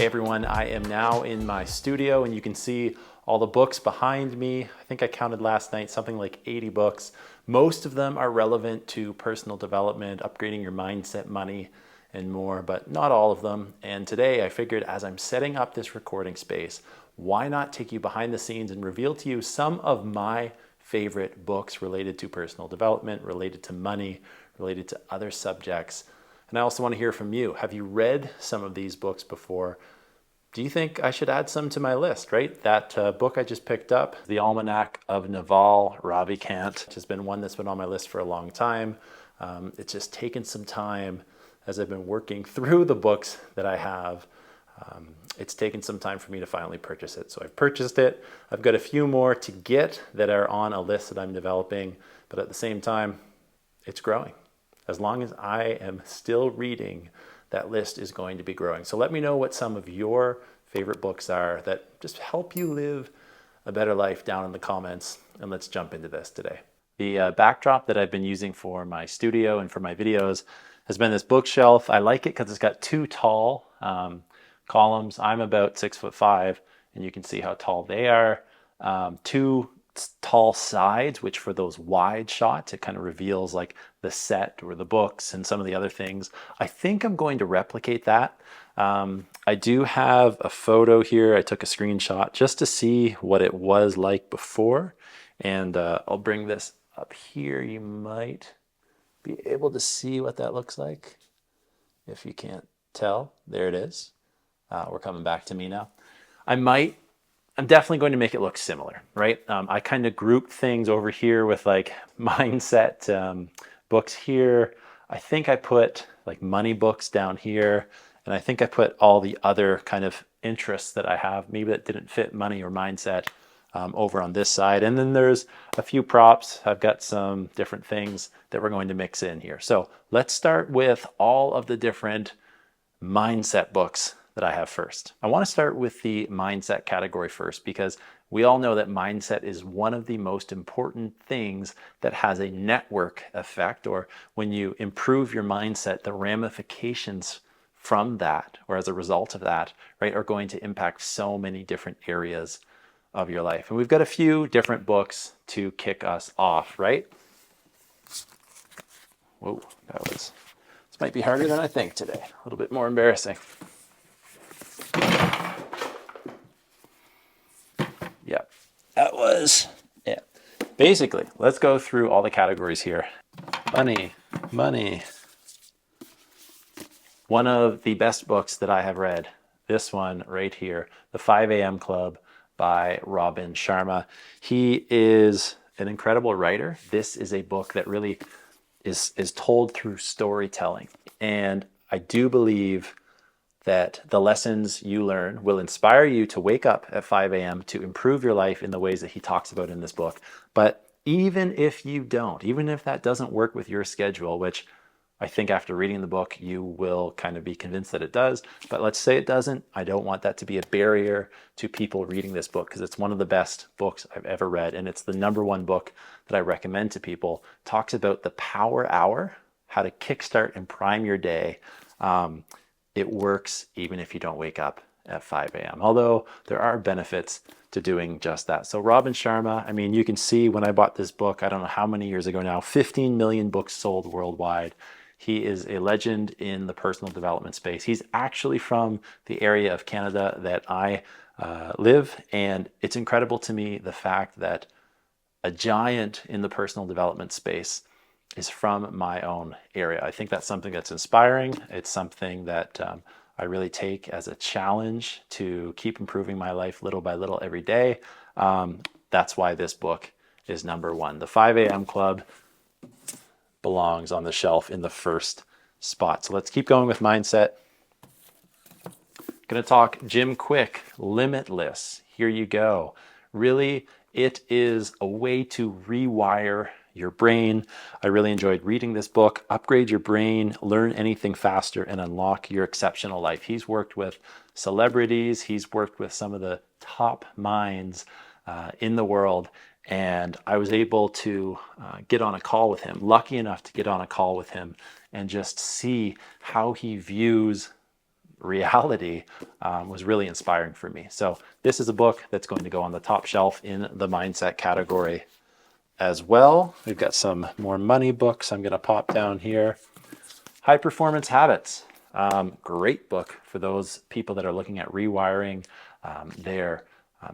Hey everyone, I am now in my studio and you can see all the books behind me. I think I counted last night something like 80 books. Most of them are relevant to personal development, upgrading your mindset, money, and more, but not all of them. And today I figured as I'm setting up this recording space, why not take you behind the scenes and reveal to you some of my favorite books related to personal development, related to money, related to other subjects. And I also want to hear from you. Have you read some of these books before? Do you think I should add some to my list, right? That book I just picked up, The Almanac of Naval Ravikant, has been one that's been on my list for a long time. It's just taken some time as I've been working through the books that I have. It's taken some time for me to finally purchase it. So I've purchased it. I've got a few more to get that are on a list that I'm developing, but at the same time, it's growing. As long as I am still reading, that list is going to be growing. So let me know what some of your favorite books are that just help you live a better life down in the comments. And let's jump into this today. The backdrop that I've been using for my studio and for my videos has been this bookshelf. I like it because it's got two tall columns. I'm about 6'5", and you can see how tall they are. Two tall sides, which for those wide shots, it kind of reveals like the set or the books and some of the other things. I think I'm going to replicate that. I do have a photo here. I took a screenshot just to see what it was like before. And I'll bring this up here. You might be able to see what that looks like. If you can't tell, there it is. We're coming back to me now. I'm definitely going to make it look similar, right? I kind of grouped things over here with like mindset books here. I think I put like money books down here. And I think I put all the other kind of interests that I have, maybe that didn't fit money or mindset, over on this side. And then there's a few props. I've got some different things that we're going to mix in here. So let's start with all of the different mindset books that I have first. I want to start with the mindset category first because we all know that mindset is one of the most important things that has a network effect, or when you improve your mindset, the ramifications from that or as a result of that, right, are going to impact so many different areas of your life. And we've got a few different books to kick us off, right? Whoa, this might be harder than I think today. A little bit more embarrassing. Yeah, that was it. Basically, let's go through all the categories here. Money. One of the best books that I have read, this one right here, The 5 a.m. Club by Robin Sharma. He is an incredible writer. This is a book that really is told through storytelling. And I do believe that the lessons you learn will inspire you to wake up at 5 a.m. to improve your life in the ways that he talks about in this book. But even if you don't, even if that doesn't work with your schedule, which I think after reading the book, you will kind of be convinced that it does. But let's say it doesn't. I don't want that to be a barrier to people reading this book because it's one of the best books I've ever read. And it's the #1 book that I recommend to people. It talks about the power hour, how to kickstart and prime your day. It works even if you don't wake up at 5 a.m. Although there are benefits to doing just that. So Robin Sharma, I mean, you can see when I bought this book, I don't know how many years ago now, 15 million books sold worldwide. He is a legend in the personal development space. He's actually from the area of Canada that I live, and it's incredible to me the fact that a giant in the personal development space is from my own area. I think that's something that's inspiring. It's something that I really take as a challenge to keep improving my life little by little every day. That's why this book is #1. The 5 a.m. Club belongs on the shelf in the first spot. So let's keep going with mindset. Going to talk Jim Quick, Limitless. Here you go. Really, it is a way to rewire your brain. I really enjoyed reading this book. Upgrade your brain, learn anything faster, and unlock your exceptional life. He's worked with celebrities. He's worked with some of the top minds in the world. And I was able to get on a call with him, lucky enough to get on a call with him and just see how he views reality was really inspiring for me. So this is a book that's going to go on the top shelf in the mindset category as well. We've got some more money books I'm going to pop down here. High Performance Habits. Great book for those people that are looking at rewiring their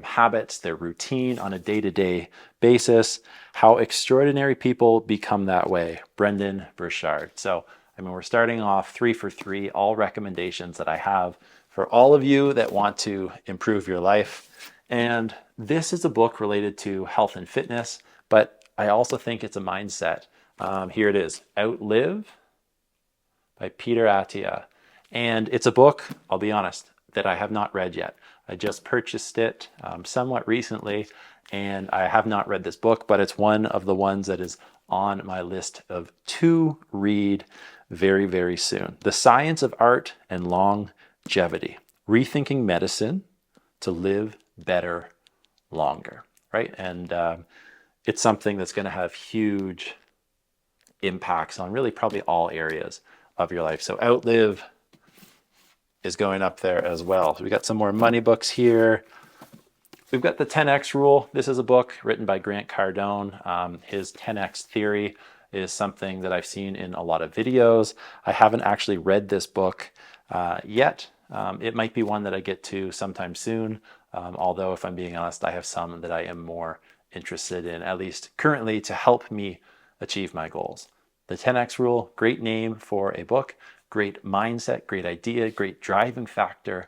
habits, their routine on a day-to-day basis. How extraordinary people become that way. Brendan Burchard. So, I mean, we're starting off 3 for 3, all recommendations that I have for all of you that want to improve your life. And this is a book related to health and fitness, but I also think it's a mindset. Here it is, Outlive by Peter Attia. And it's a book, I'll be honest, that I have not read yet. I just purchased it somewhat recently, and I have not read this book, but it's one of the ones that is on my list of to read very, very soon. The Science of Art and Longevity, Rethinking Medicine to Live Better Longer, right? And it's something that's going to have huge impacts on really probably all areas of your life. So Outlive is going up there as well. So we got some more money books here. We've got the 10X Rule. This is a book written by Grant Cardone. His 10X theory is something that I've seen in a lot of videos. I haven't actually read this book yet. It might be one that I get to sometime soon. Although if I'm being honest, I have some that I am more interested in, at least currently, to help me achieve my goals. The 10X Rule, great name for a book, great mindset, great idea, great driving factor.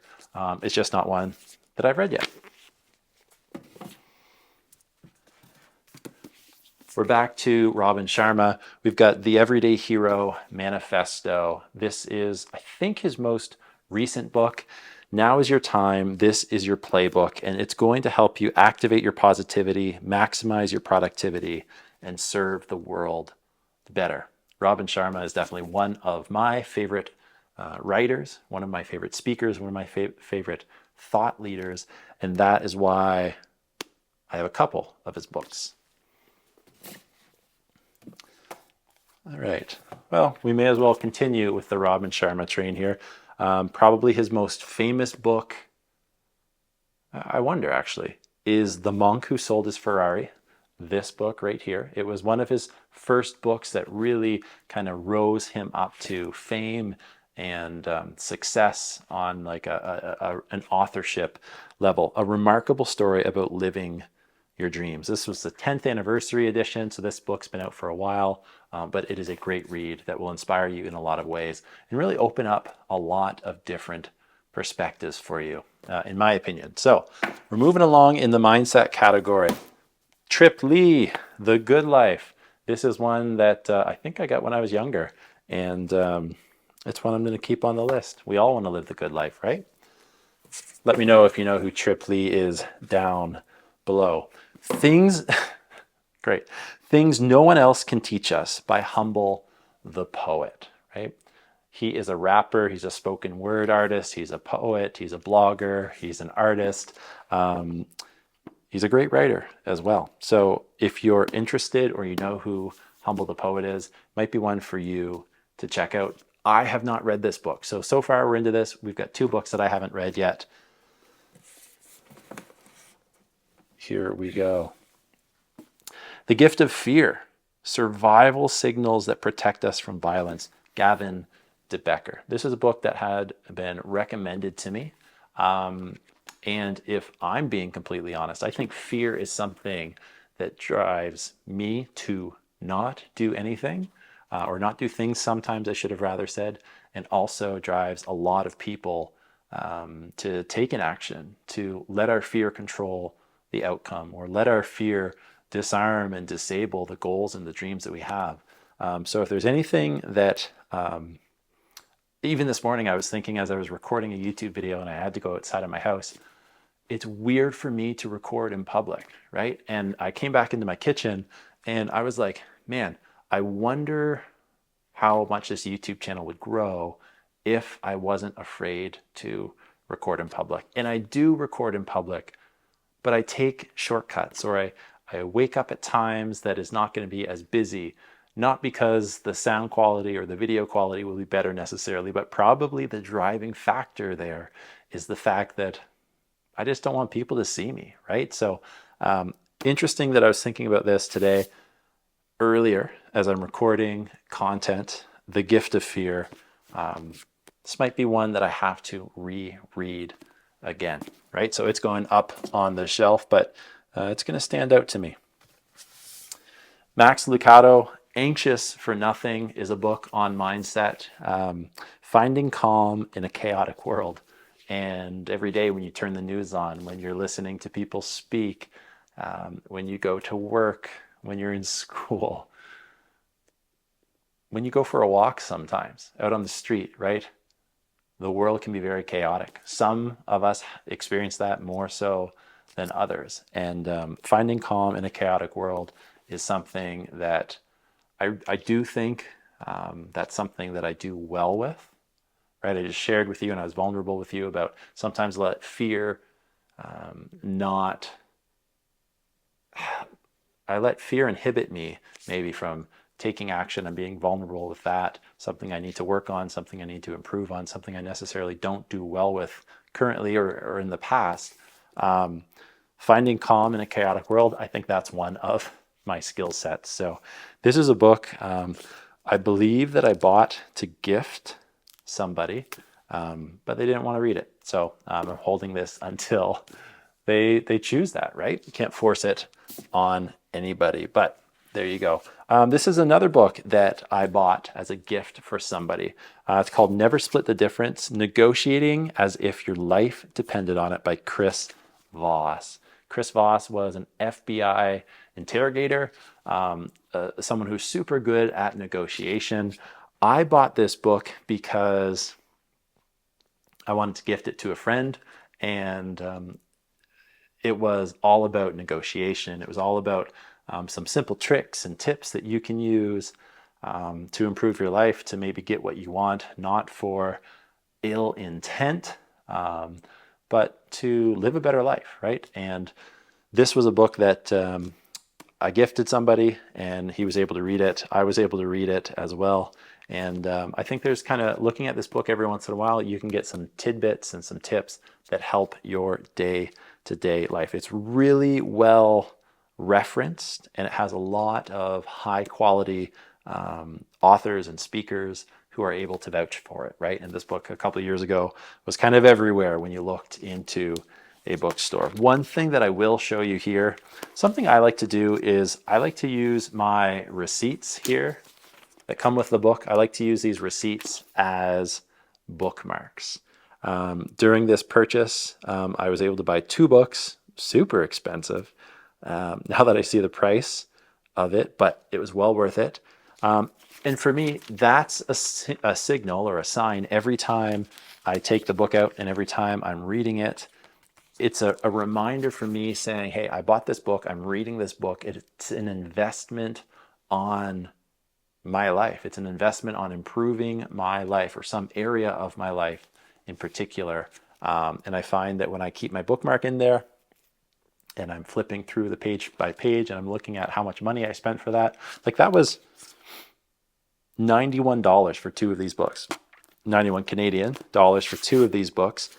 It's just not one that I've read yet. We're back to Robin Sharma. We've got the Everyday Hero Manifesto. This is, I think, his most recent book. Now is your time. This is your playbook, and it's going to help you activate your positivity, maximize your productivity, and serve the world better. Robin Sharma is definitely one of my favorite writers, one of my favorite speakers, one of my favorite thought leaders, and that is why I have a couple of his books. All right. Well, we may as well continue with the Robin Sharma train here. Probably his most famous book, I wonder actually, is The Monk Who Sold His Ferrari. This book right here. It was one of his first books that really kind of rose him up to fame and success on like an authorship level. A remarkable story about living your dreams. This was the 10th anniversary edition, so this book's been out for a while, but it is a great read that will inspire you in a lot of ways and really open up a lot of different perspectives for you, in my opinion. So we're moving along in the mindset category. Trip Lee, The Good Life. This is one that I think I got when I was younger, and it's one I'm going to keep on the list. We all want to live the good life, right? Let me know if you know who Trip Lee is down below. Great. Things no one else can teach us by Humble the Poet, right? He is a rapper. He's a spoken word artist. He's a poet. He's a blogger. He's an artist. He's a great writer as well. So if you're interested or you know who Humble the Poet is, it might be one for you to check out. I have not read this book. So far we're into this. We've got 2 books that I haven't read yet. Here we go. The Gift of Fear, Survival Signals That Protect Us from Violence, Gavin de Becker. This is a book that had been recommended to me. And if I'm being completely honest, I think fear is something that drives me to not do anything or not do things sometimes, I should have rather said, and also drives a lot of people to take an action, to let our fear control the outcome or let our fear disarm and disable the goals and the dreams that we have. So if there's anything that, even this morning I was thinking as I was recording a YouTube video and I had to go outside of my house, it's weird for me to record in public, right? And I came back into my kitchen and I was like, man, I wonder how much this YouTube channel would grow if I wasn't afraid to record in public. And I do record in public, but I take shortcuts, or I wake up at times that is not going to be as busy, not because the sound quality or the video quality will be better necessarily, but probably the driving factor there is the fact that I just don't want people to see me, right? So interesting that I was thinking about this today earlier as I'm recording content, The Gift of Fear. This might be one that I have to reread again, right? So it's going up on the shelf, but it's going to stand out to me. Max Lucado, Anxious for Nothing, is a book on mindset, finding calm in a chaotic world. And every day when you turn the news on, when you're listening to people speak, when you go to work, when you're in school, when you go for a walk sometimes out on the street, right? The world can be very chaotic. Some of us experience that more so than others. And finding calm in a chaotic world is something that I do think that's something that I do well with, right? I just shared with you and I was vulnerable with you about sometimes let fear I let fear inhibit me maybe from taking action and being vulnerable with that, something I need to work on, something I need to improve on, something I necessarily don't do well with currently or in the past. Finding calm in a chaotic world, I think that's one of my skill sets. So this is a book I believe that I bought to gift somebody, but they didn't want to read it. So I'm holding this until they choose that, right? You can't force it on anybody, but there you go. This is another book that I bought as a gift for somebody. It's called Never Split the Difference, Negotiating as If Your Life Depended on It by Chris Voss. Chris Voss was an FBI interrogator, someone who's super good at negotiation. I bought this book because I wanted to gift it to a friend, and it was all about negotiation. It was all about some simple tricks and tips that you can use to improve your life, to maybe get what you want, not for ill intent, but to live a better life, right? And this was a book that I gifted somebody and he was able to read it. I was able to read it as well. And I think there's kind of looking at this book every once in a while, you can get some tidbits and some tips that help your day-to-day life. It's really well referenced and it has a lot of high quality authors and speakers who are able to vouch for it, right? And this book a couple of years ago was kind of everywhere when you looked into a bookstore. One thing that I will show you here, something I like to do is I like to use my receipts here that come with the book. I like to use these receipts as bookmarks. During this purchase, I was able to buy 2 books, super expensive. Now that I see the price of it, but it was well worth it. And for me, that's a signal or a sign every time I take the book out and every time I'm reading it. It's a reminder for me saying, hey, I bought this book, I'm reading this book. It's an investment on my life. It's an investment on improving my life or some area of my life in particular. And I find that when I keep my bookmark in there and I'm flipping through the page by page and I'm looking at how much money I spent for that, like that was $91 for 2 of these books, 91 Canadian dollars for 2 of these books.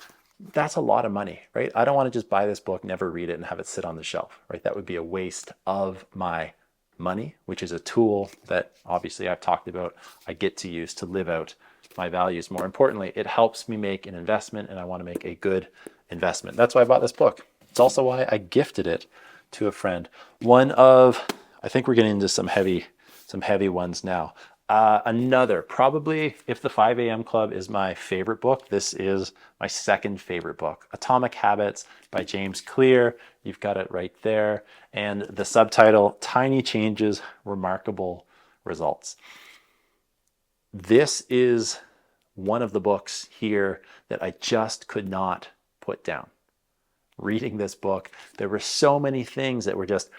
That's a lot of money, right? I don't want to just buy this book, never read it, and have it sit on the shelf, right? That would be a waste of my money, which is a tool that obviously I've talked about I get to use to live out my values. More importantly, it helps me make an investment, and I want to make a good investment. That's why I bought this book. It's also why I gifted it to a friend. I think we're getting into some heavy ones now. Another, probably if the 5 a.m. Club is my favorite book, this is my second favorite book, Atomic Habits by James Clear. You've got it right there. And the subtitle, Tiny Changes, Remarkable Results. This is one of the books here that I just could not put down. Reading this book, there were so many things that were just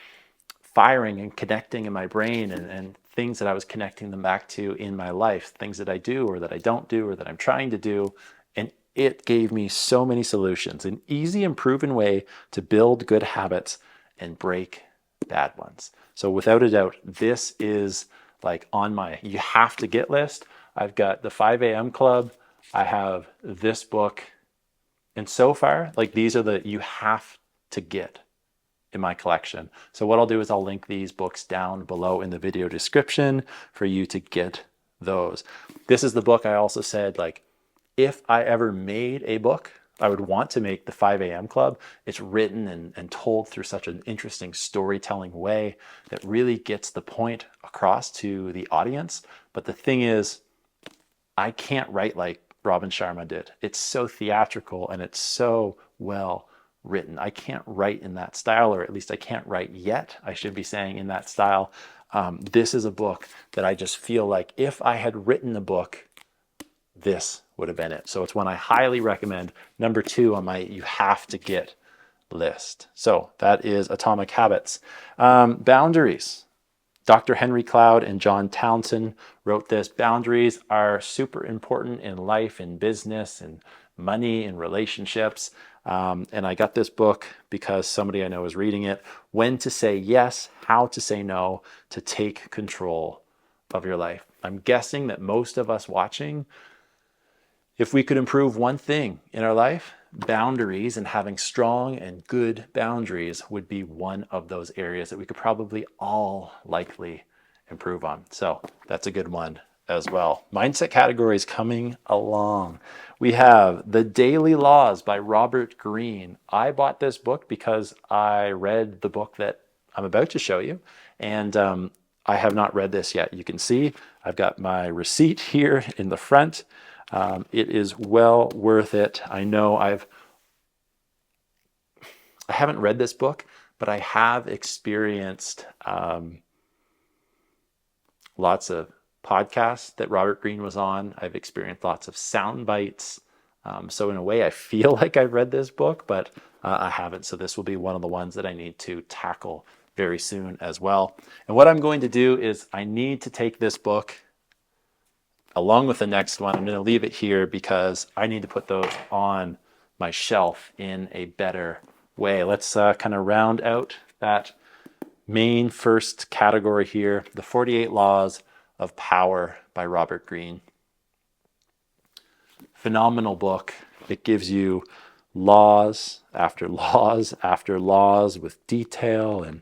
firing and connecting in my brain and things that I was connecting them back to in my life, things that I do or that I don't do or that I'm trying to do. And it gave me so many solutions, an easy and proven way to build good habits and break bad ones. So without a doubt, this is like on my you have to get list. I've got the 5 a.m. Club. I have this book. And so far, like these are the you have to get in my collection. So what I'll do is I'll link these books down below in the video description for you to get those. This is the book I also said, like, if I ever made a book, I would want to make the 5 a.m. Club. It's written and told through such an interesting storytelling way that really gets the point across to the audience. But the thing is, I can't write like Robin Sharma did. It's so theatrical and it's so well written. I can't write in that style, or at least I can't write yet, I should be saying, in that style. This is a book that I just feel like if I had written a book, this would have been it. So it's one I highly recommend. Number 2 on my you have to get list. So that is Atomic Habits. Boundaries. Dr. Henry Cloud and John Townsend wrote this. Boundaries are super important in life, in business, in money, in relationships. And I got this book because somebody I know is reading it. When to say yes, how to say no, to take control of your life. I'm guessing that most of us watching, if we could improve one thing in our life, boundaries and having strong and good boundaries would be one of those areas that we could probably all likely improve on. So that's a good one as well. Mindset categories coming along. We have The Daily Laws by Robert Greene. I bought this book because I read the book that I'm about to show you, and I have not read this yet. You can see I've got my receipt here in the front. It is well worth it. I know I haven't read this book, but I have experienced lots of podcasts that Robert Greene was on. I've experienced lots of sound bites. So in a way, I feel like I've read this book, but I haven't. So this will be one of the ones that I need to tackle very soon as well. And what I'm going to do is I need to take this book along with the next one. I'm going to leave it here because I need to put those on my shelf in a better way. Let's kind of round out that main first category here, The 48 Laws of Power by Robert Greene. Phenomenal book. It gives you laws after laws after laws with detail and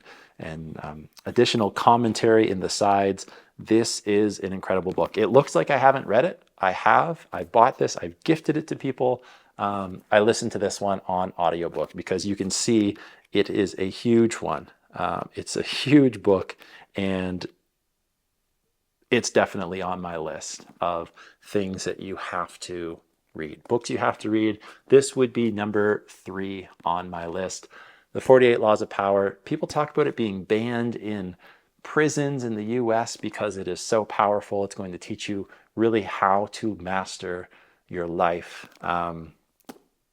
additional commentary in the sides. This is an incredible book. It looks like I haven't read it. I have. I bought this. I've gifted it to people. I listened to this one on audiobook because you can see it is a huge one. It's a huge book, and it's definitely on my list of things that you have to read. Books you have to read. This would be number 3 on my list. The 48 Laws of Power. People talk about it being banned in prisons in the US because it is so powerful. It's going to teach you really how to master your life. I'm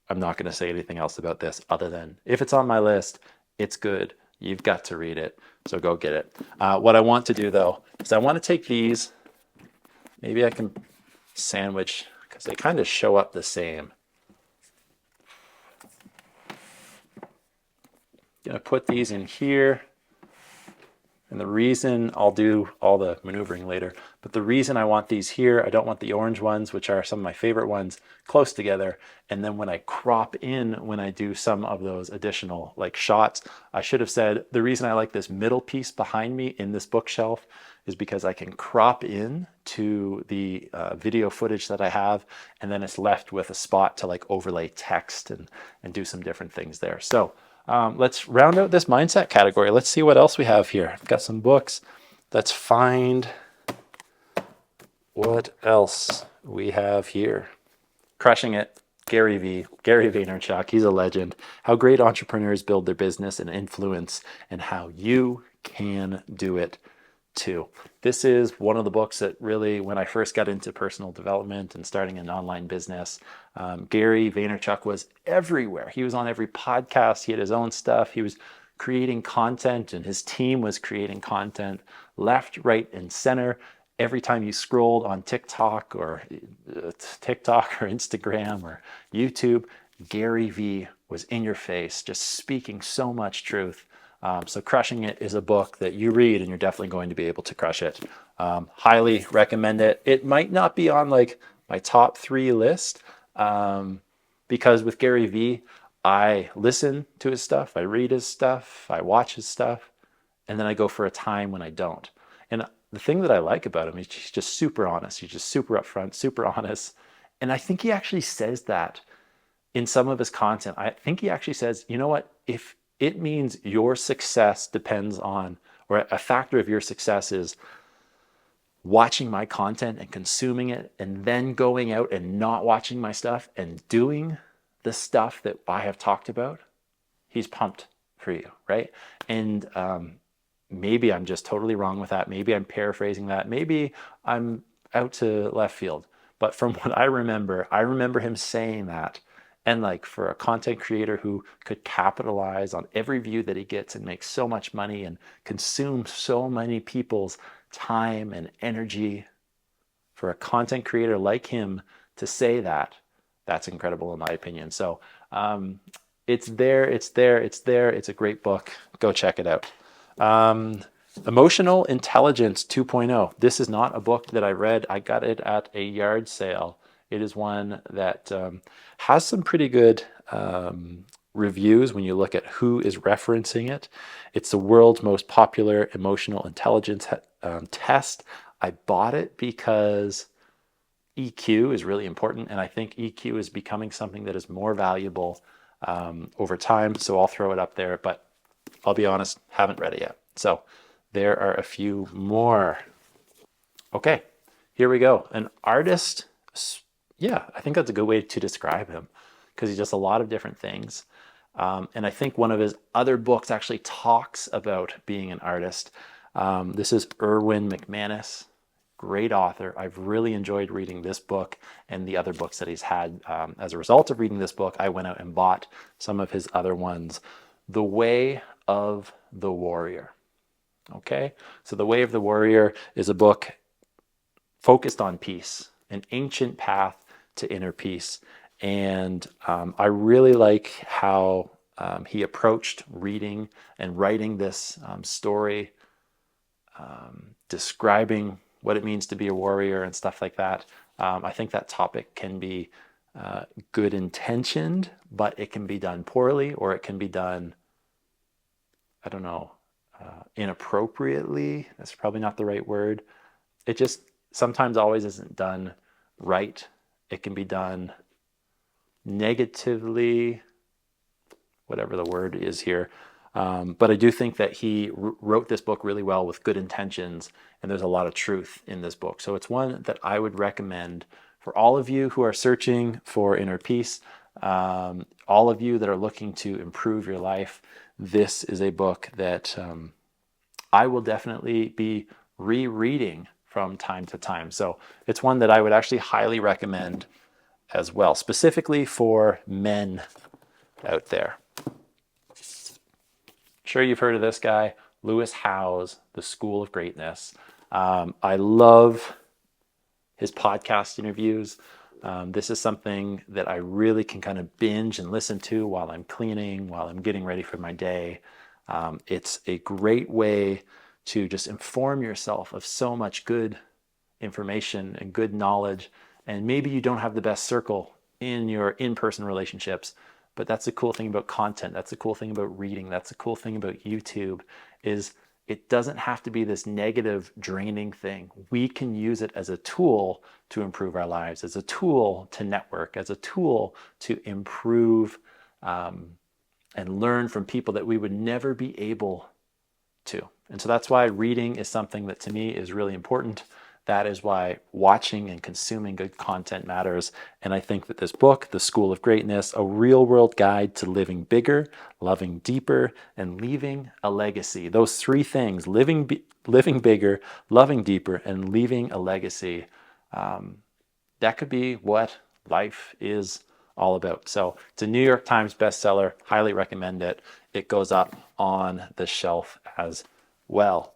not going to say anything else about this other than if it's on my list, it's good. You've got to read it. So go get it. What I want to do though, is I want to take these, maybe I can sandwich because they kind of show up the same. Gonna put these in here. And the reason I'll do all the maneuvering later, but the reason I want these here, I don't want the orange ones, which are some of my favorite ones, close together. And then when I crop in, when I do some of those additional like shots, I should have said the reason I like this middle piece behind me in this bookshelf is because I can crop in to the video footage that I have, and then it's left with a spot to like overlay text and do some different things there. So let's round out this mindset category. Let's see what else we have here. I've got some books. Let's find what else we have here. Crushing It, Gary Vaynerchuk. He's a legend. How great entrepreneurs build their business and influence, and how you can do it too. This is one of the books that really, when I first got into personal development and starting an online business, Gary Vaynerchuk was everywhere. He was on every podcast. He had his own stuff. He was creating content, and his team was creating content left, right, and center. Every time you scrolled on TikTok or Instagram or YouTube, Gary V was in your face, just speaking so much truth So Crushing It is a book that you read and you're definitely going to be able to crush it. Highly recommend it. It might not be on like my top 3 list, because with Gary Vee, I listen to his stuff, I read his stuff, I watch his stuff, and then I go for a time when I don't. And the thing that I like about him is he's just super honest. He's just super upfront, super honest. And I think he actually says that in some of his content. I think he actually says, you know what, if it means your success depends on, or a factor of your success is watching my content and consuming it, and then going out and not watching my stuff and doing the stuff that I have talked about, he's pumped for you, right? And maybe I'm just totally wrong with that. Maybe I'm paraphrasing that. Maybe I'm out to left field. But from what I remember him saying that. And like, for a content creator who could capitalize on every view that he gets and make so much money and consume so many people's time and energy, for a content creator like him to say that, that's incredible in my opinion. So it's there. It's a great book. Go check it out. Emotional Intelligence 2.0. This is not a book that I read. I got it at a yard sale. It is one that has some pretty good reviews when you look at who is referencing it. It's the world's most popular emotional intelligence test. I bought it because EQ is really important, and I think EQ is becoming something that is more valuable over time. So I'll throw it up there, but I'll be honest, haven't read it yet. So there are a few more. Okay, here we go. An artist. Yeah, I think that's a good way to describe him, because he does a lot of different things. And I think one of his other books actually talks about being an artist. This is Erwin McManus. Great author. I've really enjoyed reading this book and the other books that he's had. As a result of reading this book, I went out and bought some of his other ones. The Way of the Warrior. Okay, so The Way of the Warrior is a book focused on peace, an ancient path to inner peace. And I really like how he approached reading and writing this story, describing what it means to be a warrior and stuff like that. I think that topic can be good intentioned, but it can be done poorly, or it can be done, I don't know, inappropriately. That's probably not the right word. It just sometimes always isn't done right. It can be done negatively, whatever the word is here. But I do think that he wrote this book really well with good intentions, and there's a lot of truth in this book. So it's one that I would recommend for all of you who are searching for inner peace, all of you that are looking to improve your life. This is a book that I will definitely be rereading from time to time. So it's one that I would actually highly recommend as well, specifically for men out there. Sure, you've heard of this guy, Lewis Howes, The School of Greatness. I love his podcast interviews. This is something that I really can kind of binge and listen to while I'm cleaning, while I'm getting ready for my day. It's a great way to just inform yourself of so much good information and good knowledge. And maybe you don't have the best circle in your in-person relationships, but that's the cool thing about content. That's the cool thing about reading. That's the cool thing about YouTube, is it doesn't have to be this negative, draining thing. We can use it as a tool to improve our lives, as a tool to network, as a tool to improve and learn from people that we would never be able to. And so that's why reading is something that to me is really important. That is why watching and consuming good content matters. And I think that this book, The School of Greatness, a real-world guide to living bigger, loving deeper, and leaving a legacy. Those three things, living bigger, loving deeper, and leaving a legacy, that could be what life is all about. So it's a New York Times bestseller. Highly recommend it. It goes up on the shelf as well.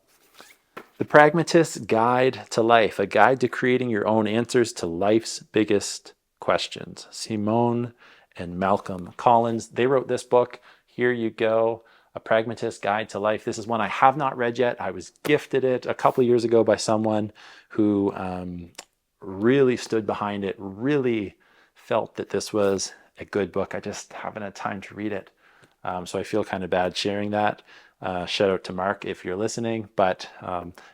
The Pragmatist's Guide to Life, a guide to creating your own answers to life's biggest questions. Simone and Malcolm Collins, they wrote this book. Here you go. A Pragmatist's Guide to Life. This is one I have not read yet. I was gifted it a couple of years ago by someone who really stood behind it, really felt that this was a good book. I just haven't had time to read it. So I feel kind of bad sharing that. Shout out to Mark if you're listening, but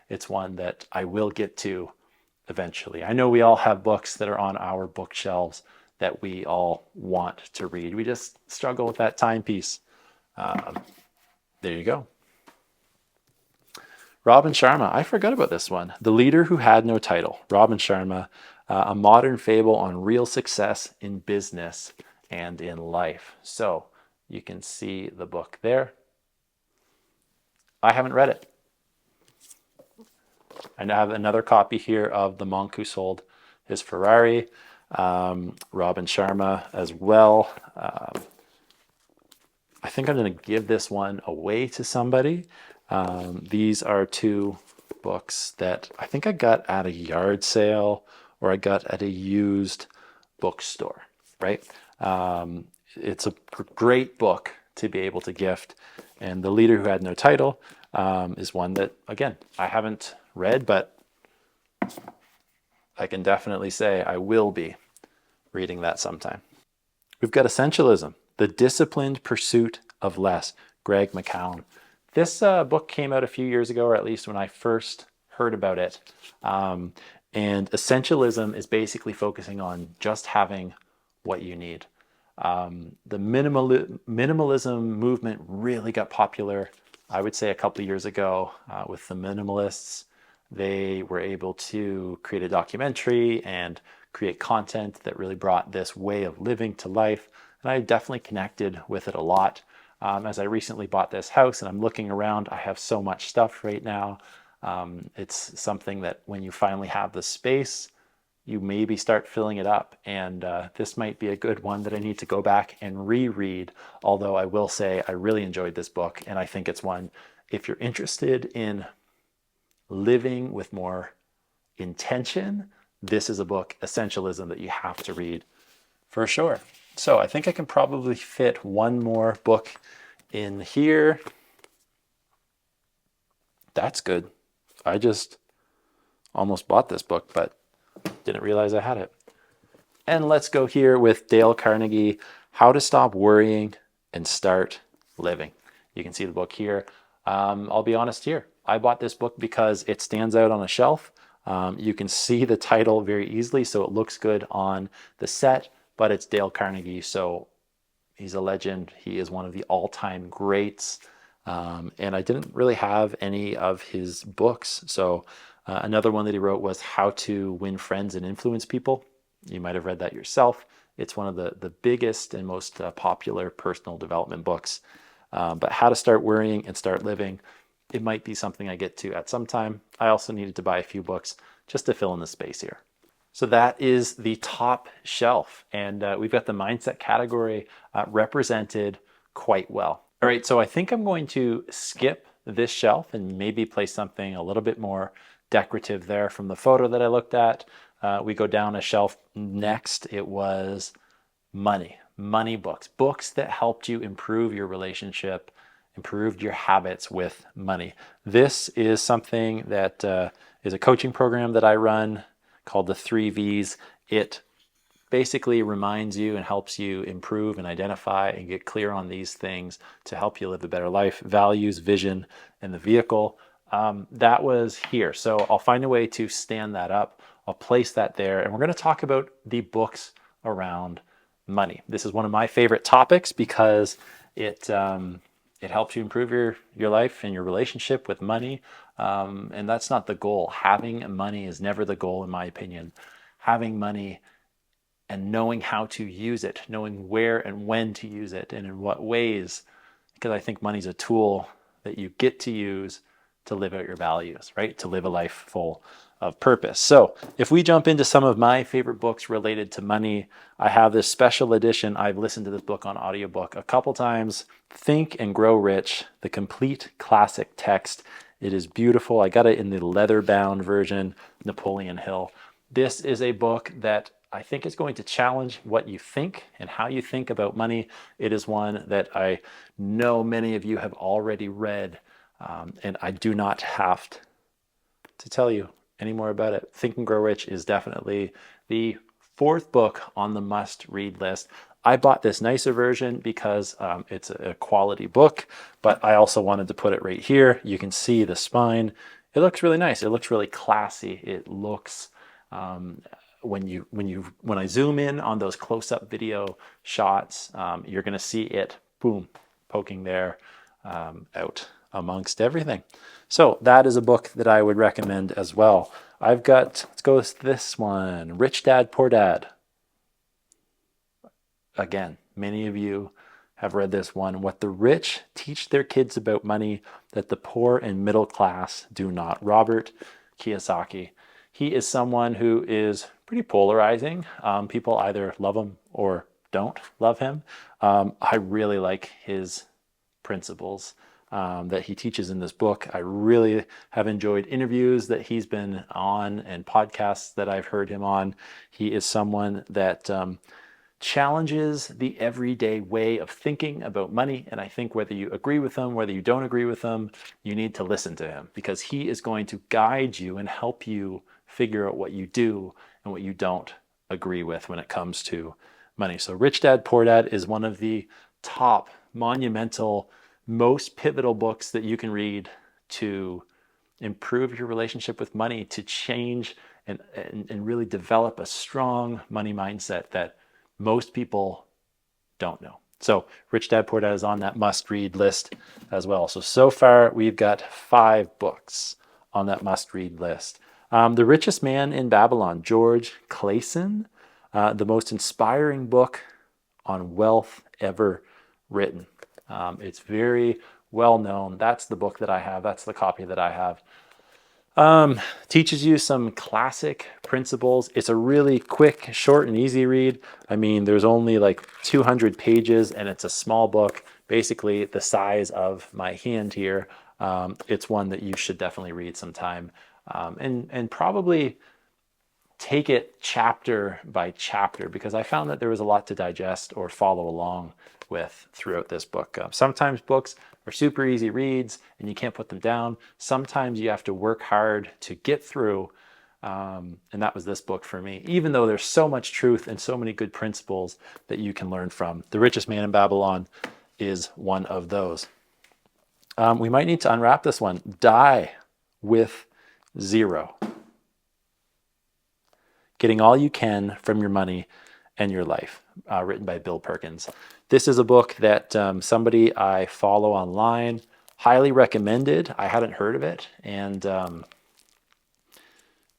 it's one that I will get to eventually. I know we all have books that are on our bookshelves that we all want to read. We just struggle with that time piece. There you go. Robin Sharma, I forgot about this one. The Leader Who Had No Title. Robin Sharma, a modern fable on real success in business and in life. So you can see the book there. I haven't read it. I now have another copy here of The Monk Who Sold His Ferrari. Robin Sharma as well. I think I'm going to give this one away to somebody. These are two books that I think I got at a yard sale or I got at a used bookstore, right? It's a great book to be able to gift. And The Leader Who Had No Title is one that, again, I haven't read, but I can definitely say I will be reading that sometime. We've got Essentialism, The Disciplined Pursuit of Less, Greg McKeown. This book came out a few years ago, or at least when I first heard about it. And essentialism is basically focusing on just having what you need. The minimalism movement really got popular, I would say, a couple of years ago with the minimalists. They were able to create a documentary and create content that really brought this way of living to life. And I definitely connected with it a lot. As I recently bought this house and I'm looking around, I have so much stuff right now. It's something that when you finally have the space, you maybe start filling it up. And this might be a good one that I need to go back and reread. Although I will say I really enjoyed this book. And I think it's one, if you're interested in living with more intention, this is a book, Essentialism, that you have to read for sure. So I think I can probably fit one more book in here. That's good. I just almost bought this book, but didn't realize I had it. And let's go here with Dale Carnegie, How to Stop Worrying and Start Living. You can see the book here. I'll be honest here. I bought this book because it stands out on a shelf. You can see the title very easily, so it looks good on the set, but it's Dale Carnegie, so he's a legend. He is one of the all-time greats. And I didn't really have any of his books. So another one that he wrote was How to Win Friends and Influence People. You might have read that yourself. It's one of the biggest and most popular personal development books. But How to Start Worrying and Start Living, it might be something I get to at some time. I also needed to buy a few books just to fill in the space here. So that is the top shelf. And we've got the mindset category represented quite well. All right, so I think I'm going to skip this shelf and maybe place something a little bit more decorative there from the photo that I looked at. We go down a shelf next. It was money books, books that helped you improve your relationship, improved your habits with money. This is something that is a coaching program that I run called the 3 V's. It basically reminds you and helps you improve and identify and get clear on these things to help you live a better life: values, vision, and the vehicle. That was here. So I'll find a way to stand that up. I'll place that there. And we're going to talk about the books around money. This is one of my favorite topics because it helps you improve your life and your relationship with money. And that's not the goal. Having money is never the goal, in my opinion. Having money and knowing how to use it, knowing where and when to use it and in what ways, because I think money's a tool that you get to use to live out your values, right? To live a life full of purpose. So if we jump into some of my favorite books related to money, I have this special edition. I've listened to this book on audiobook a couple times. Think and Grow Rich, the complete classic text. It is beautiful. I got it in the leather-bound version, Napoleon Hill. This is a book that I think is going to challenge what you think and how you think about money. It is one that I know many of you have already read, and I do not have to tell you any more about it. Think and Grow Rich is definitely the fourth book on the must-read list. I bought this nicer version because it's a quality book, but I also wanted to put it right here. You can see the spine. It looks really nice. It looks really classy. It looks when I zoom in on those close-up video shots, you're going to see it, boom, poking there out amongst everything. So that is a book that I would recommend as well. I've got, let's go with this one, Rich Dad, Poor Dad. Again, many of you have read this one. What the rich teach their kids about money that the poor and middle class do not. Robert Kiyosaki. He is someone who is pretty polarizing. People either love him or don't love him. I really like his principles that he teaches in this book. I really have enjoyed interviews that he's been on and podcasts that I've heard him on. He is someone that challenges the everyday way of thinking about money. And I think whether you agree with him, whether you don't agree with him, you need to listen to him, because he is going to guide you and help you figure out what you do and what you don't agree with when it comes to money. So Rich Dad, Poor Dad is one of the top monumental, most pivotal books that you can read to improve your relationship with money, to change and really develop a strong money mindset that most people don't know. So Rich Dad, Poor Dad is on that must-read list as well. So far we've got 5 books on that must-read list. The Richest Man in Babylon, George Clason, the most inspiring book on wealth ever written. It's very well known. That's the book that I have. That's the copy that I have. Teaches you some classic principles. It's a really quick, short, and easy read. I mean, there's only like 200 pages, and it's a small book, basically the size of my hand here. It's one that you should definitely read sometime, and probably take it chapter by chapter, because I found that there was a lot to digest or follow along with throughout this book. Sometimes books are super easy reads and you can't put them down. Sometimes you have to work hard to get through. And that was this book for me, even though there's so much truth and so many good principles that you can learn from. The Richest Man in Babylon is one of those. We might need to unwrap this one. Die with Zero. Getting All You Can from Your Money and Your Life, written by Bill Perkins. This is a book that somebody I follow online highly recommended. I hadn't heard of it, and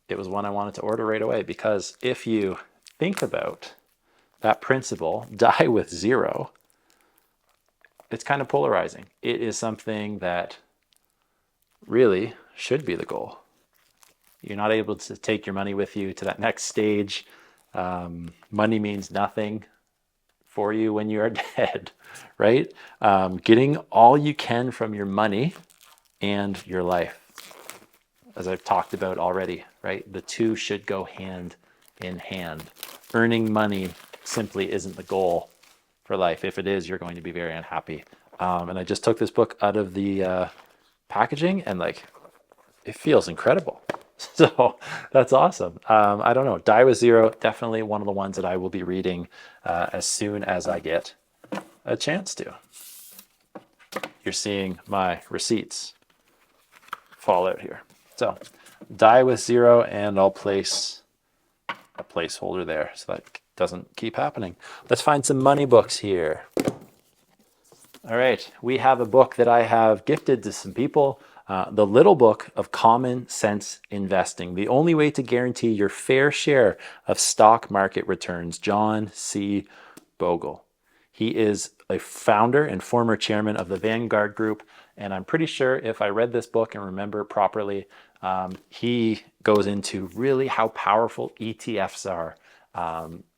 it was one I wanted to order right away, because if you think about that principle, die with zero, it's kind of polarizing. It is something that really should be the goal. You're not able to take your money with you to that next stage. Money means nothing for you when you are dead, right? Getting all you can from your money and your life, as I've talked about already, right? The two should go hand in hand. Earning money simply isn't the goal for life. If it is, you're going to be very unhappy. And I just took this book out of the packaging, and like, it feels incredible. So that's awesome. I don't know. Die with Zero, definitely one of the ones that I will be reading as soon as I get a chance to. You're seeing my receipts fall out here. So Die with Zero, and I'll place a placeholder there so that doesn't keep happening. Let's find some money books here. All right, we have a book that I have gifted to some people. The Little Book of Common Sense Investing, the only way to guarantee your fair share of stock market returns. John C. Bogle. He is a founder and former chairman of the Vanguard Group, and I'm pretty sure if I read this book and remember properly, he goes into really how powerful ETFs are.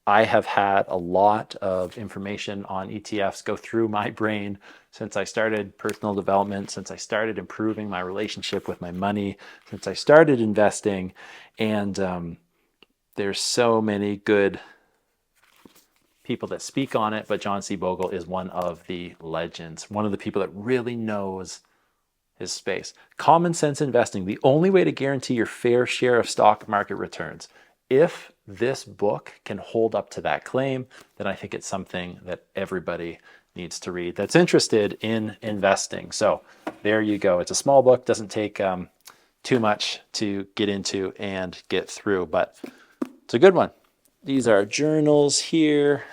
I have had a lot of information on ETFs go through my brain since I started personal development, since I started improving my relationship with my money, since I started investing. And there's so many good people that speak on it, but John C. Bogle is one of the legends, one of the people that really knows his space. Common sense investing, the only way to guarantee your fair share of stock market returns. If this book can hold up to that claim, then I think it's something that everybody needs to read that's interested in investing. So there you go. It's a small book, doesn't take too much to get into and get through, but it's a good one. These are journals here.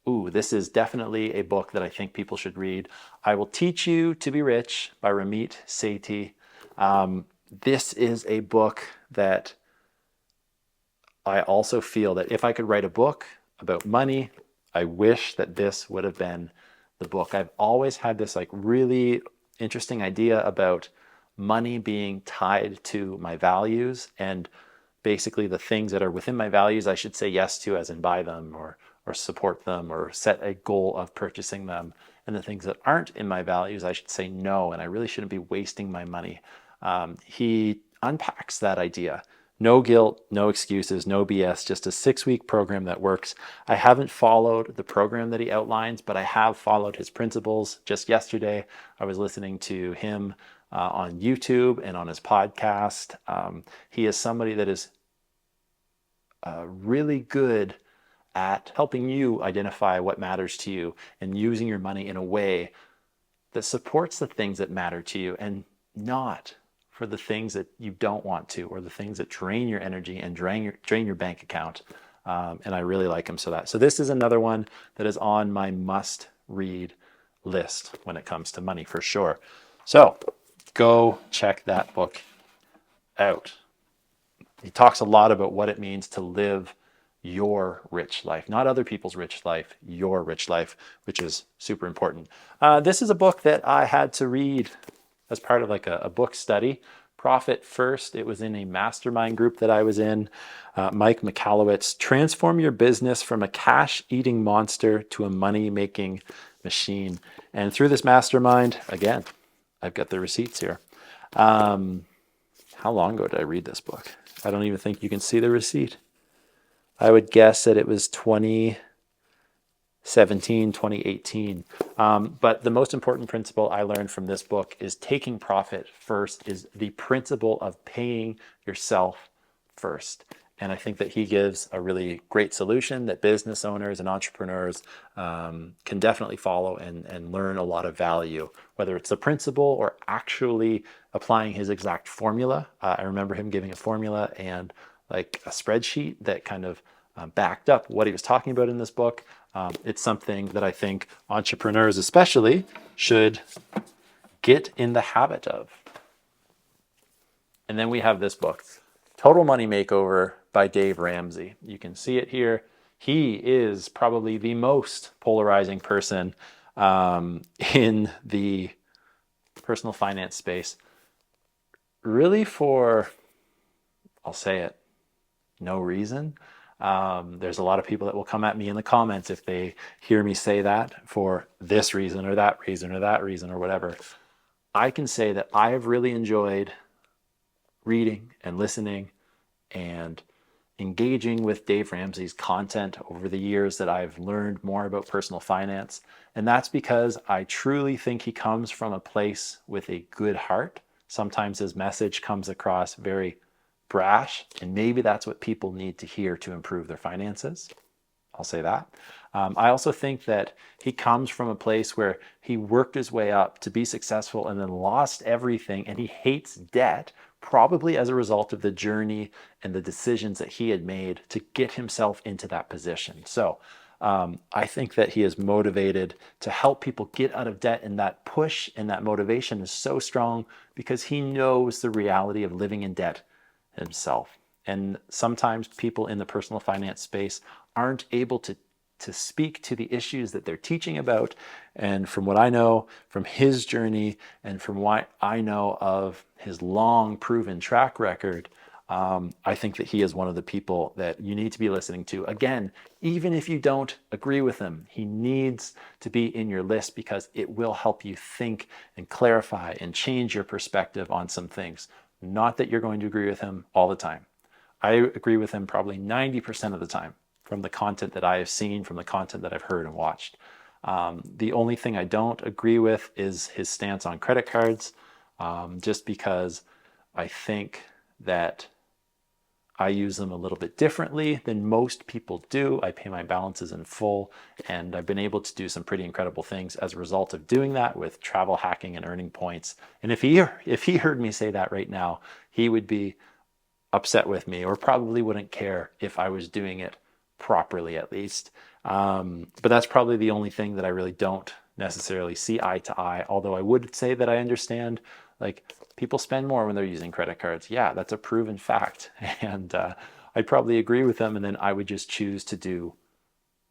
Ooh, this is definitely a book that I think people should read. I Will Teach You to Be Rich by Ramit Sethi. This is a book that I also feel that if I could write a book about money, I wish that this would have been the book. I've always had this like really interesting idea about money being tied to my values, and basically the things that are within my values I should say yes to, as in buy them or support them or set a goal of purchasing them. And the things that aren't in my values, I should say no, and I really shouldn't be wasting my money. He unpacks that idea. No guilt, no excuses, no BS, just a 6-week program that works. I haven't followed the program that he outlines, but I have followed his principles. Just yesterday, I was listening to him on YouTube and on his podcast. He is somebody that is really good at helping you identify what matters to you and using your money in a way that supports the things that matter to you and not for the things that you don't want to, or the things that drain your energy and drain your bank account. And I really like him so this is another one that is on my must read list when it comes to money for sure. So go check that book out. He talks a lot about what it means to live your rich life, not other people's rich life, your rich life, which is super important. This is a book that I had to read as part of like a book study. Profit First. It was in a mastermind group that I was in. Mike Michalowicz, Transform Your Business from a Cash-Eating Monster to a Money-Making Machine. And through this mastermind, again, I've got the receipts here. How long ago did I read this book? I don't even think you can see the receipt. I would guess that it was 2017, 2018. But the most important principle I learned from this book is taking profit first, is the principle of paying yourself first. And I think that he gives a really great solution that business owners and entrepreneurs can definitely follow and learn a lot of value, whether it's the principle or actually applying his exact formula. I remember him giving a formula and like a spreadsheet that kind of backed up what he was talking about in this book. It's something that I think entrepreneurs especially should get in the habit of. And then we have this book, Total Money Makeover by Dave Ramsey. You can see it here. He is probably the most polarizing person in the personal finance space, really for, I'll say it, no reason. There's a lot of people that will come at me in the comments if they hear me say that for this reason or that reason or that reason or whatever. I can say that I have really enjoyed reading and listening and engaging with Dave Ramsey's content over the years that I've learned more about personal finance. And that's because I truly think he comes from a place with a good heart. Sometimes his message comes across very brash, and maybe that's what people need to hear to improve their finances. I'll say that. I also think that he comes from a place where he worked his way up to be successful and then lost everything, and he hates debt, probably as a result of the journey and the decisions that he had made to get himself into that position. So I think that he is motivated to help people get out of debt, and that push and that motivation is so strong because he knows the reality of living in debt himself. And sometimes people in the personal finance space aren't able to speak to the issues that they're teaching about. And from what I know from his journey and from what I know of his long proven track record, I think that he is one of the people that you need to be listening to. Again, even if you don't agree with him, he needs to be in your list because it will help you think and clarify and change your perspective on some things. Not that you're going to agree with him all the time. I agree with him probably 90% of the time from the content that I have seen, from the content that I've heard and watched. The only thing I don't agree with is his stance on credit cards, just because I think that I use them a little bit differently than most people do. I pay my balances in full, and I've been able to do some pretty incredible things as a result of doing that with travel hacking and earning points. And if he heard me say that right now, he would be upset with me, or probably wouldn't care if I was doing it properly, at least. But that's probably the only thing that I really don't necessarily see eye to eye. Although I would say that I understand, like, people spend more when they're using credit cards. Yeah, that's a proven fact. And I'd probably agree with them, and then I would just choose to do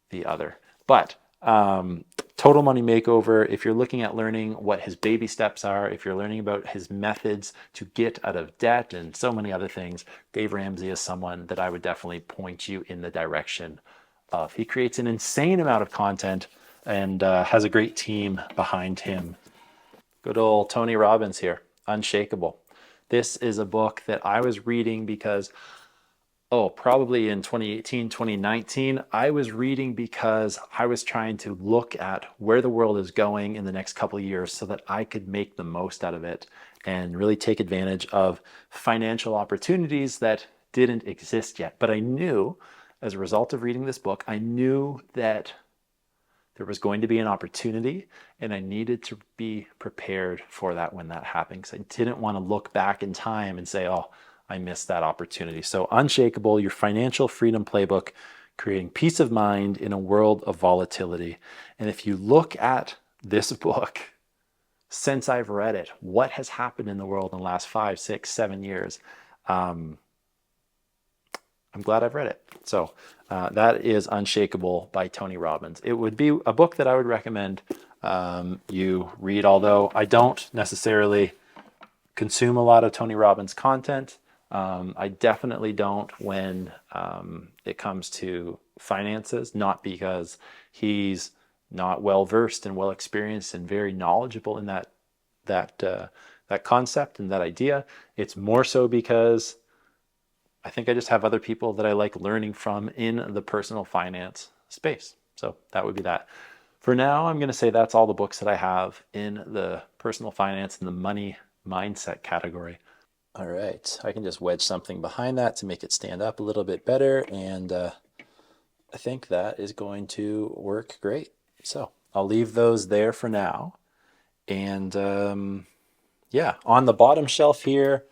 the other. But Total Money Makeover, if you're looking at learning what his baby steps are, if you're learning about his methods to get out of debt and so many other things, Dave Ramsey is someone that I would definitely point you in the direction of. He creates an insane amount of content and has a great team behind him. Good old Tony Robbins here, Unshakable. This is a book that I was reading because probably in 2018, 2019, I was reading because I was trying to look at where the world is going in the next couple of years so that I could make the most out of it and really take advantage of financial opportunities that didn't exist yet. But I knew, as a result of reading this book, I knew that there was going to be an opportunity, and I needed to be prepared for that when that happened, because I didn't want to look back in time and say, oh, I missed that opportunity. So Unshakable, your financial freedom playbook, creating peace of mind in a world of volatility. And if you look at this book, since I've read it, what has happened in the world in the last 5, 6, 7 years, I'm glad I've read it. So that is Unshakable by Tony Robbins. It would be a book that I would recommend you read, although I don't necessarily consume a lot of Tony Robbins content. I definitely don't when it comes to finances, not because he's not well versed and well experienced and very knowledgeable in that concept and that idea. It's more so because I think I just have other people that I like learning from in the personal finance space. So that would be that. For now, I'm going to say that's all the books that I have in the personal finance and the money mindset category. All right, I can just wedge something behind that to make it stand up a little bit better, and I think that is going to work great. So I'll leave those there for now. And yeah, on the bottom shelf here,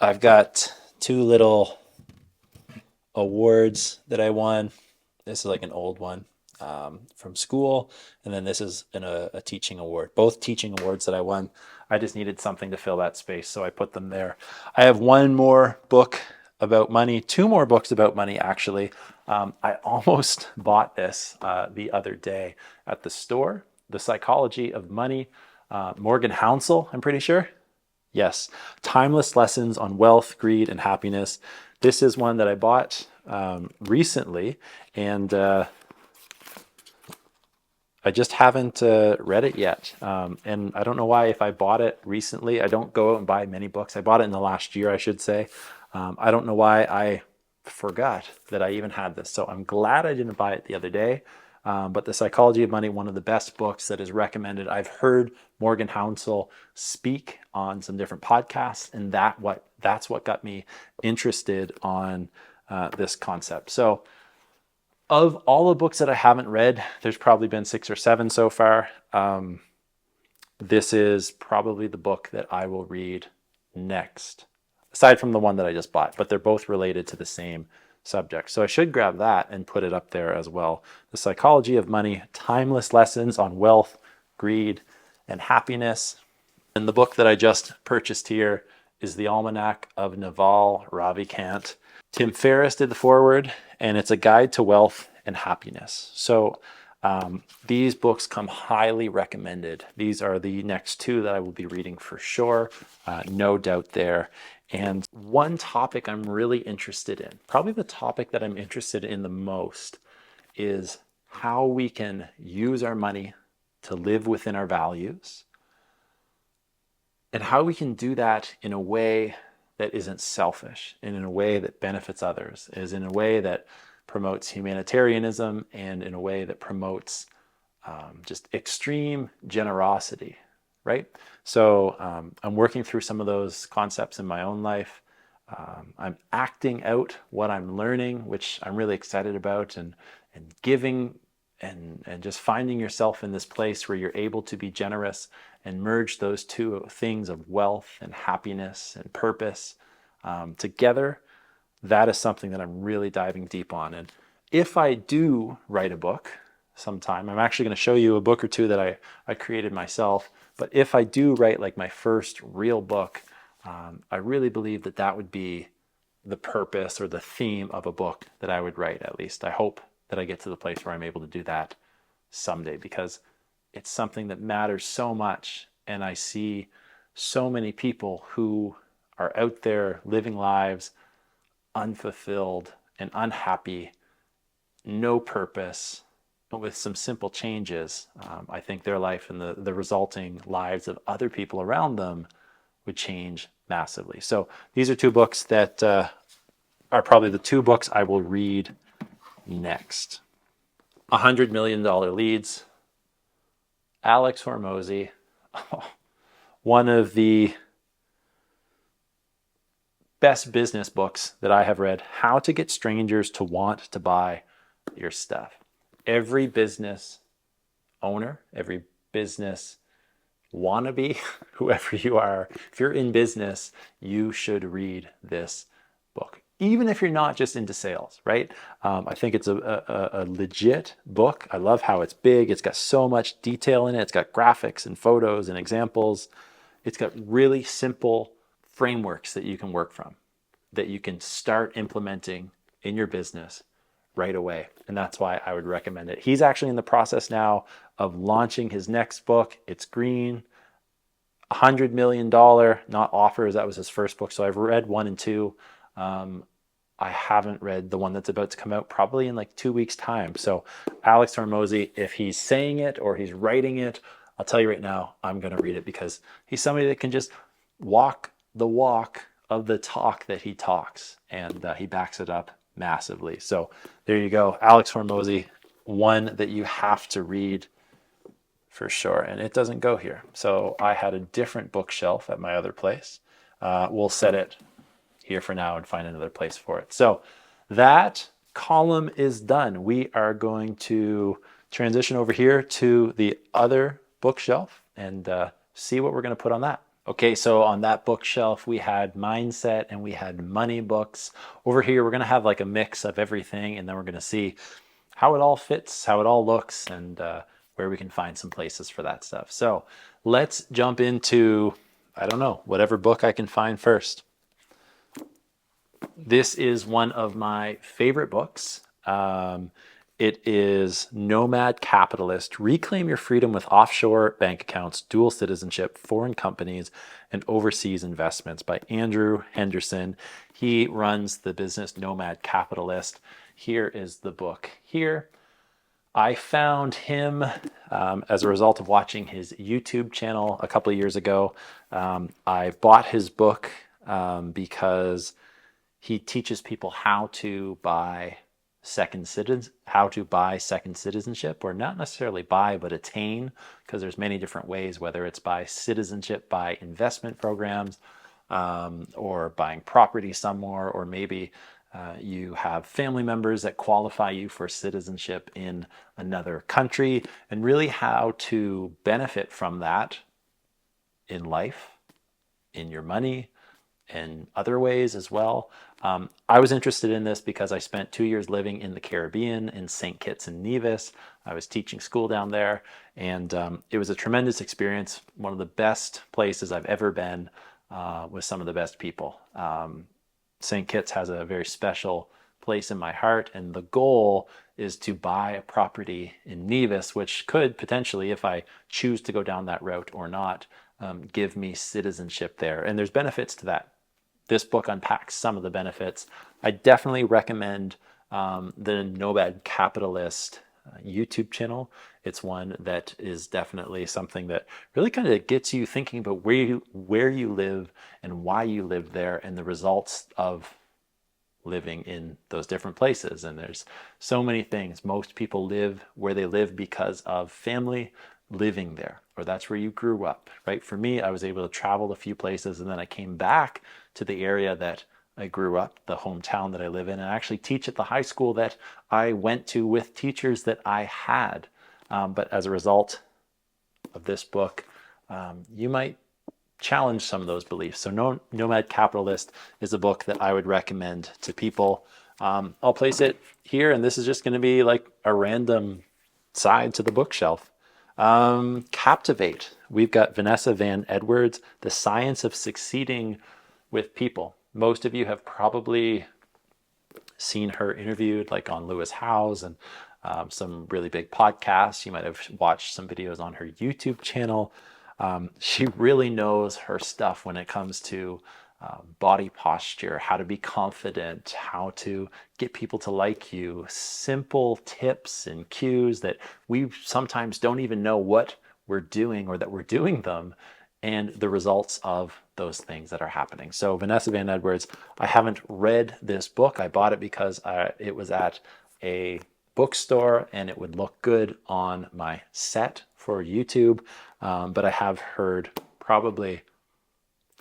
I've got 2 little awards that I won. This is like an old one from school, and then this is a teaching award. Both teaching awards that I won. I just needed something to fill that space, so I put them there. I have 1 more book about money, 2 more books about money, actually. I almost bought this the other day at the store. The Psychology of Money, Morgan Housel, I'm pretty sure. Yes, Timeless Lessons on Wealth, Greed, and Happiness. This is one that I bought recently, and I just haven't read it yet. And I don't know why, if I bought it recently, I don't go out and buy many books. I bought it in the last year, I should say. I don't know why I forgot that I even had this. So I'm glad I didn't buy it the other day. But The Psychology of Money, one of the best books that is recommended. I've heard Morgan Housel speak on some different podcasts, and that's what got me interested on this concept. So of all the books that I haven't read, there's probably been 6 or 7 so far. This is probably the book that I will read next, aside from the one that I just bought, but they're both related to the same subject. So I should grab that and put it up there as well. The Psychology of Money, Timeless Lessons on Wealth, Greed, and Happiness. And the book that I just purchased here is The Almanac of Naval Ravikant. Tim Ferriss did the foreword, and it's a guide to wealth and happiness. So these books come highly recommended. These are the next 2 that I will be reading for sure, no doubt there. And one topic I'm really interested in, probably the topic that I'm interested in the most, is how we can use our money to live within our values, and how we can do that in a way that isn't selfish and in a way that benefits others, is in a way that promotes humanitarianism and in a way that promotes just extreme generosity, right? So I'm working through some of those concepts in my own life. I'm acting out what I'm learning, which I'm really excited about, and giving and just finding yourself in this place where you're able to be generous and merge those two things of wealth and happiness and purpose together. That is something that I'm really diving deep on. And if I do write a book sometime, I'm actually going to show you a book or two that I created myself. But if I do write like my first real book, I really believe that that would be the purpose or the theme of a book that I would write, at least. I hope that I get to the place where I'm able to do that someday, because it's something that matters so much. And I see so many people who are out there living lives unfulfilled and unhappy, no purpose, but with some simple changes, I think their life and the resulting lives of other people around them would change massively. So these are two books that are probably the two books I will read next. $100 Million Leads, Alex Hormozy, one of the best business books that I have read. How to get strangers to want to buy your stuff. Every business owner, every business wannabe, whoever you are, if you're in business, you should read this book. Even if you're not just into sales, right? I think it's a legit book. I love how it's big. It's got so much detail in it. It's got graphics and photos and examples. It's got really simple frameworks that you can work from, that you can start implementing in your business right away. And that's why I would recommend it. He's actually in the process now of launching his next book. It's green, $100 million, not offers. That was his first book. So I've read 1 and 2. I haven't read the one that's about to come out, probably in like 2 weeks' time. So Alex Hormozy, if he's saying it or he's writing it, I'll tell you right now, I'm going to read it, because he's somebody that can just walk the walk of the talk that he talks, and he backs it up massively. So there you go. Alex Hormozy, one that you have to read for sure. And it doesn't go here. So I had a different bookshelf at my other place. We'll set it here for now and find another place for it. So that column is done. We are going to transition over here to the other bookshelf and see what we're going to put on that. Okay, so on that bookshelf, we had mindset and we had money books. Over here, we're going to have like a mix of everything, and then we're going to see how it all fits, how it all looks, and where we can find some places for that stuff. So let's jump into, I don't know, whatever book I can find first. This is one of my favorite books. It is Nomad Capitalist, Reclaim Your Freedom with Offshore Bank Accounts, Dual Citizenship, Foreign Companies, and Overseas Investments by Andrew Henderson. He runs the business Nomad Capitalist. Here is the book here. I found him as a result of watching his YouTube channel a couple of years ago. I bought his book because he teaches people how to buy second citizenship, or not necessarily buy, but attain, because there's many different ways, whether it's by citizenship, by investment programs, or buying property somewhere, or maybe you have family members that qualify you for citizenship in another country, and really how to benefit from that in life, in your money, and other ways as well. I was interested in this because I spent 2 years living in the Caribbean, in St. Kitts and Nevis. I was teaching school down there, and it was a tremendous experience. One of the best places I've ever been, with some of the best people. St. Kitts has a very special place in my heart, and the goal is to buy a property in Nevis, which could potentially, if I choose to go down that route or not, give me citizenship there. And there's benefits to that. This book unpacks some of the benefits. I definitely recommend the Nomad Capitalist YouTube channel. It's one that is definitely something that really kind of gets you thinking about where you live and why you live there and the results of living in those different places. And there's so many things. Most people live where they live because of family living there, or that's where you grew up, right? For me, I was able to travel a few places, and then I came back to the area that I grew up, the hometown that I live in, and I actually teach at the high school that I went to with teachers that I had. But as a result of this book, you might challenge some of those beliefs. So Nomad Capitalist is a book that I would recommend to people. I'll place it here, and this is just going to be like a random side to the bookshelf. Captivate. We've got Vanessa Van Edwards, The Science of Succeeding with People. Most of you have probably seen her interviewed like on Lewis Howes and some really big podcasts. You might have watched some videos on her YouTube channel. She really knows her stuff when it comes to body posture, how to be confident, how to get people to like you, simple tips and cues that we sometimes don't even know what we're doing or that we're doing them, and the results of those things that are happening. So Vanessa Van Edwards, I haven't read this book. I bought it because it was at a bookstore and it would look good on my set for YouTube. But I have heard probably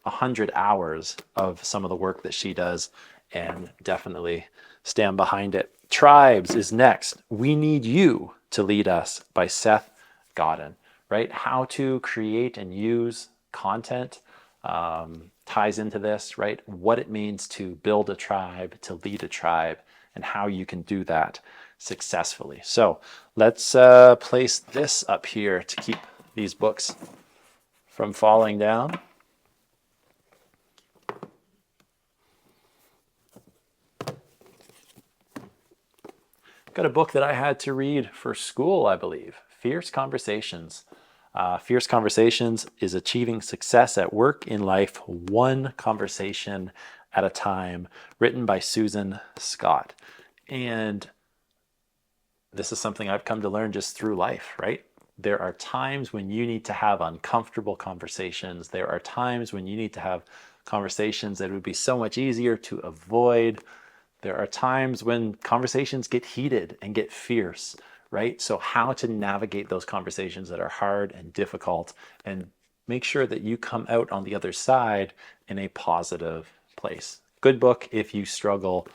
100 hours of some of the work that she does and definitely stand behind it. Tribes is next. We Need You to Lead Us by Seth Godin, right? How to create and use content ties into this, right? What it means to build a tribe, to lead a tribe, and how you can do that successfully. So let's place this up here to keep these books from falling down. Got a book that I had to read for school, I believe. Fierce Conversations. Fierce Conversations is achieving success at work in life, one conversation at a time, written by Susan Scott. And this is something I've come to learn just through life, right? There are times when you need to have uncomfortable conversations. There are times when you need to have conversations that would be so much easier to avoid. There are times when conversations get heated and get fierce, right? So how to navigate those conversations that are hard and difficult and make sure that you come out on the other side in a positive place. Good book if you struggle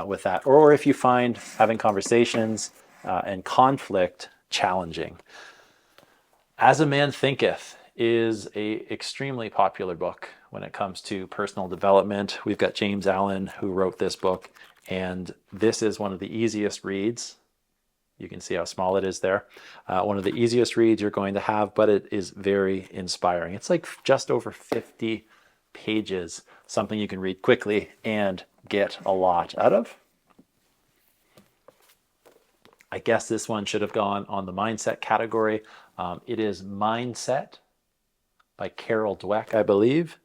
with that, or if you find having conversations and conflict challenging. As a Man Thinketh is a extremely popular book when it comes to personal development. We've got James Allen who wrote this book, and this is one of the easiest reads. You can see how small it is there. One of the easiest reads you're going to have, but it is very inspiring. It's like just over 50 pages, something you can read quickly and get a lot out of. I guess this one should have gone on the mindset category. It is Mindset by Carol Dweck, I believe.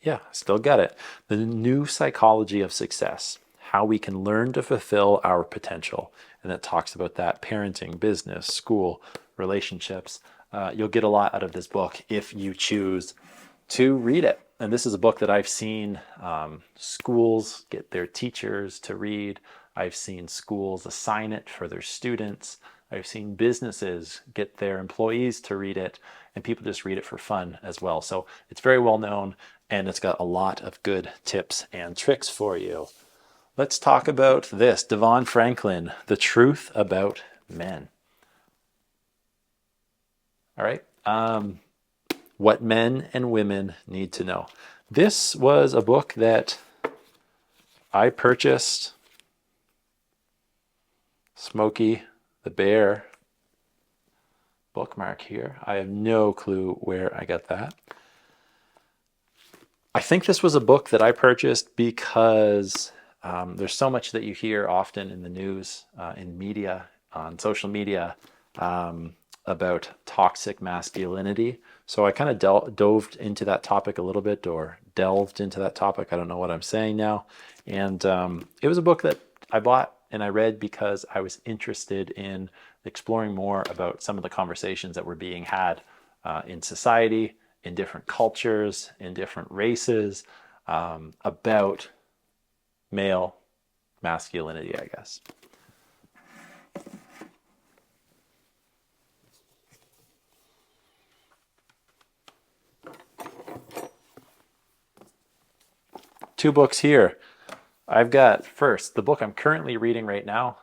Yeah, still got it. The New Psychology of Success, How We Can Learn to Fulfill Our Potential. And it talks about that parenting, business, school, relationships. You'll get a lot out of this book if you choose to read it. And this is a book that I've seen schools get their teachers to read. I've seen schools assign it for their students. I've seen businesses get their employees to read it, and people just read it for fun as well. So it's very well known, and it's got a lot of good tips and tricks for you. Let's talk about this. Devon Franklin, The Truth About Men. All right. What Men and Women Need to Know. This was a book that I purchased. Smokey the Bear bookmark here. I have no clue where I got that. I think this was a book that I purchased because there's so much that you hear often in the news, in media, on social media, about toxic masculinity. So I kind of dove into that topic a little bit, or delved into that topic. I don't know what I'm saying now. And it was a book that I bought and I read because I was interested in exploring more about some of the conversations that were being had in society, in different cultures, in different races, about male masculinity, I guess. Two books here. I've got first the book I'm currently reading right now,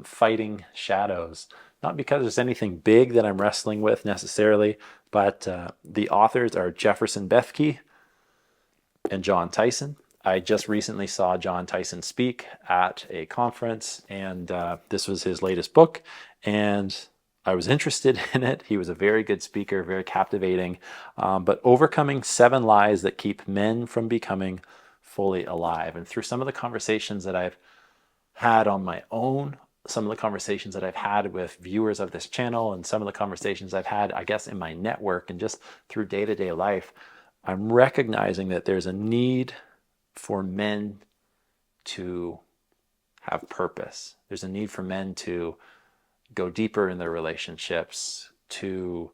Fighting Shadows. Not because there's anything big that I'm wrestling with necessarily, but the authors are Jefferson Bethke and John Tyson. I just recently saw John Tyson speak at a conference, and this was his latest book, and I was interested in it. He was a very good speaker, very captivating, but overcoming 7 lies that keep men from becoming fully alive. And through some of the conversations that I've had on my own, some of the conversations that I've had with viewers of this channel, and some of the conversations I've had, I guess, in my network and just through day-to-day life, I'm recognizing that there's a need for men to have purpose. There's a need for men to go deeper in their relationships, to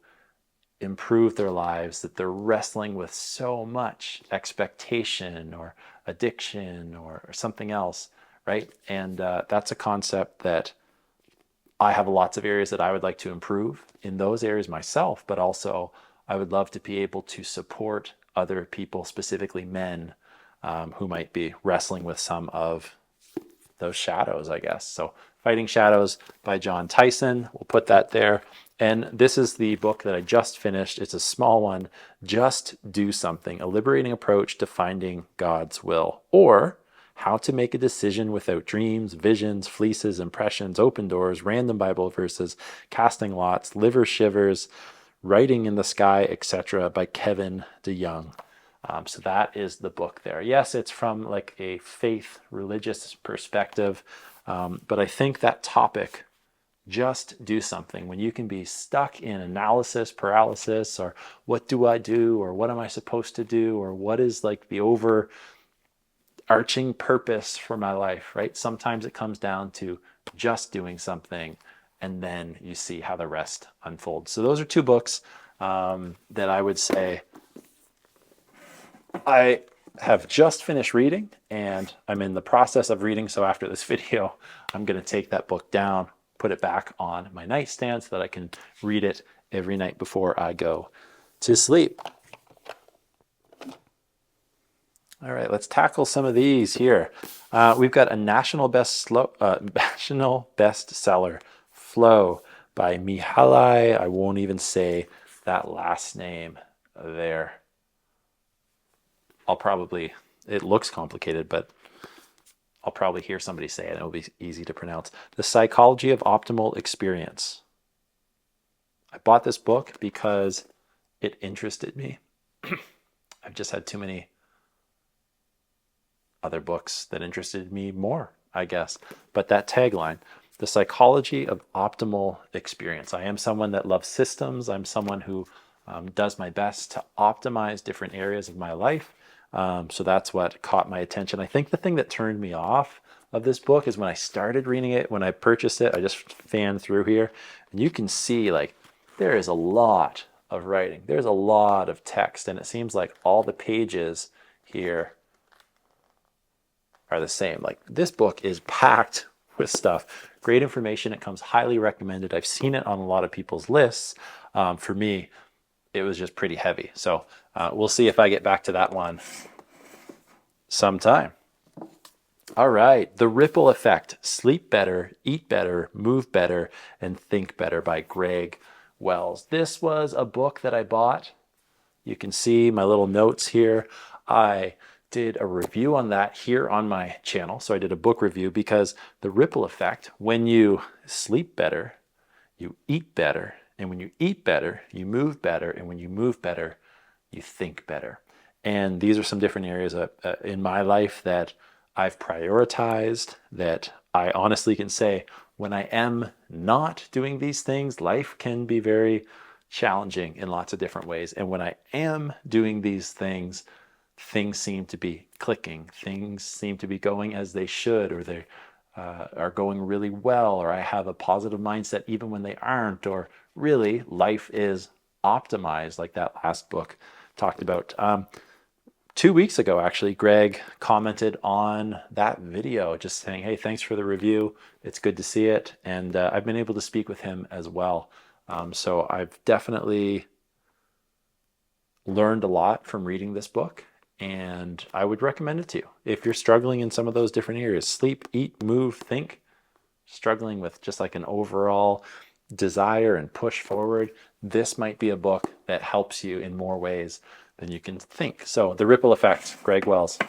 improve their lives, that they're wrestling with so much expectation or addiction or something else, right? And that's a concept that I have lots of areas that I would like to improve in those areas myself, but also I would love to be able to support other people, specifically men, who might be wrestling with some of those shadows, I guess. So Fighting Shadows by John Tyson, we'll put that there. And this is the book that I just finished. It's a small one, Just Do Something, a liberating approach to finding God's will, or how to make a decision without dreams, visions, fleeces, impressions, open doors, random Bible verses, casting lots, liver shivers, writing in the sky, etc. by Kevin DeYoung. So that is the book there. Yes, it's from like a faith, religious perspective, but I think that topic, just do something, when you can be stuck in analysis paralysis, or what do I do, or what am I supposed to do, or what is like the overarching purpose for my life, right? Sometimes it comes down to just doing something, and then you see how the rest unfolds. So those are 2 books that I would say I have just finished reading, and I'm in the process of reading. So after this video, I'm going to take that book down, put it back on my nightstand so that I can read it every night before I go to sleep. All right, let's tackle some of these here. We've got a national bestseller, Flow by Mihaly. I won't even say that last name there. It looks complicated, but I'll probably hear somebody say it and it'll be easy to pronounce. The Psychology of Optimal Experience. I bought this book because it interested me. I've just had too many other books that interested me more, I guess. But that tagline, The Psychology of Optimal Experience. I am someone that loves systems. I'm someone who does my best to optimize different areas of my life. So that's what caught my attention. I think the thing that turned me off of this book is when I started reading it, when I purchased it, I just fanned through here, and you can see like there is a lot of writing. There's a lot of text, and it seems like all the pages here are the same. Like this book is packed with stuff. Great information. It comes highly recommended. I've seen it on a lot of people's lists. For me, it was just pretty heavy. So we'll see if I get back to that one sometime. All right. The Ripple Effect, Sleep Better, Eat Better, Move Better, and Think Better by Greg Wells. This was a book that I bought. You can see my little notes here. I did a review on that here on my channel. So I did a book review because the ripple effect, when you sleep better, you eat better. And when you eat better, you move better. And when you move better, you think better. And these are some different areas in my life that I've prioritized, that I honestly can say when I am not doing these things, life can be very challenging in lots of different ways. And when I am doing these things, things seem to be clicking. Things seem to be going as they should, or are going really well, or I have a positive mindset even when they aren't, or really life is optimized, like that last book talked about. 2 weeks ago, actually, Greg commented on that video just saying, hey, thanks for the review. It's good to see it. And I've been able to speak with him as well. So I've definitely learned a lot from reading this book, and I would recommend it to you. If you're struggling in some of those different areas, sleep, eat, move, think, struggling with just like an overall desire and push forward, this might be a book that helps you in more ways than you can think. So The Ripple Effect, Greg Wells.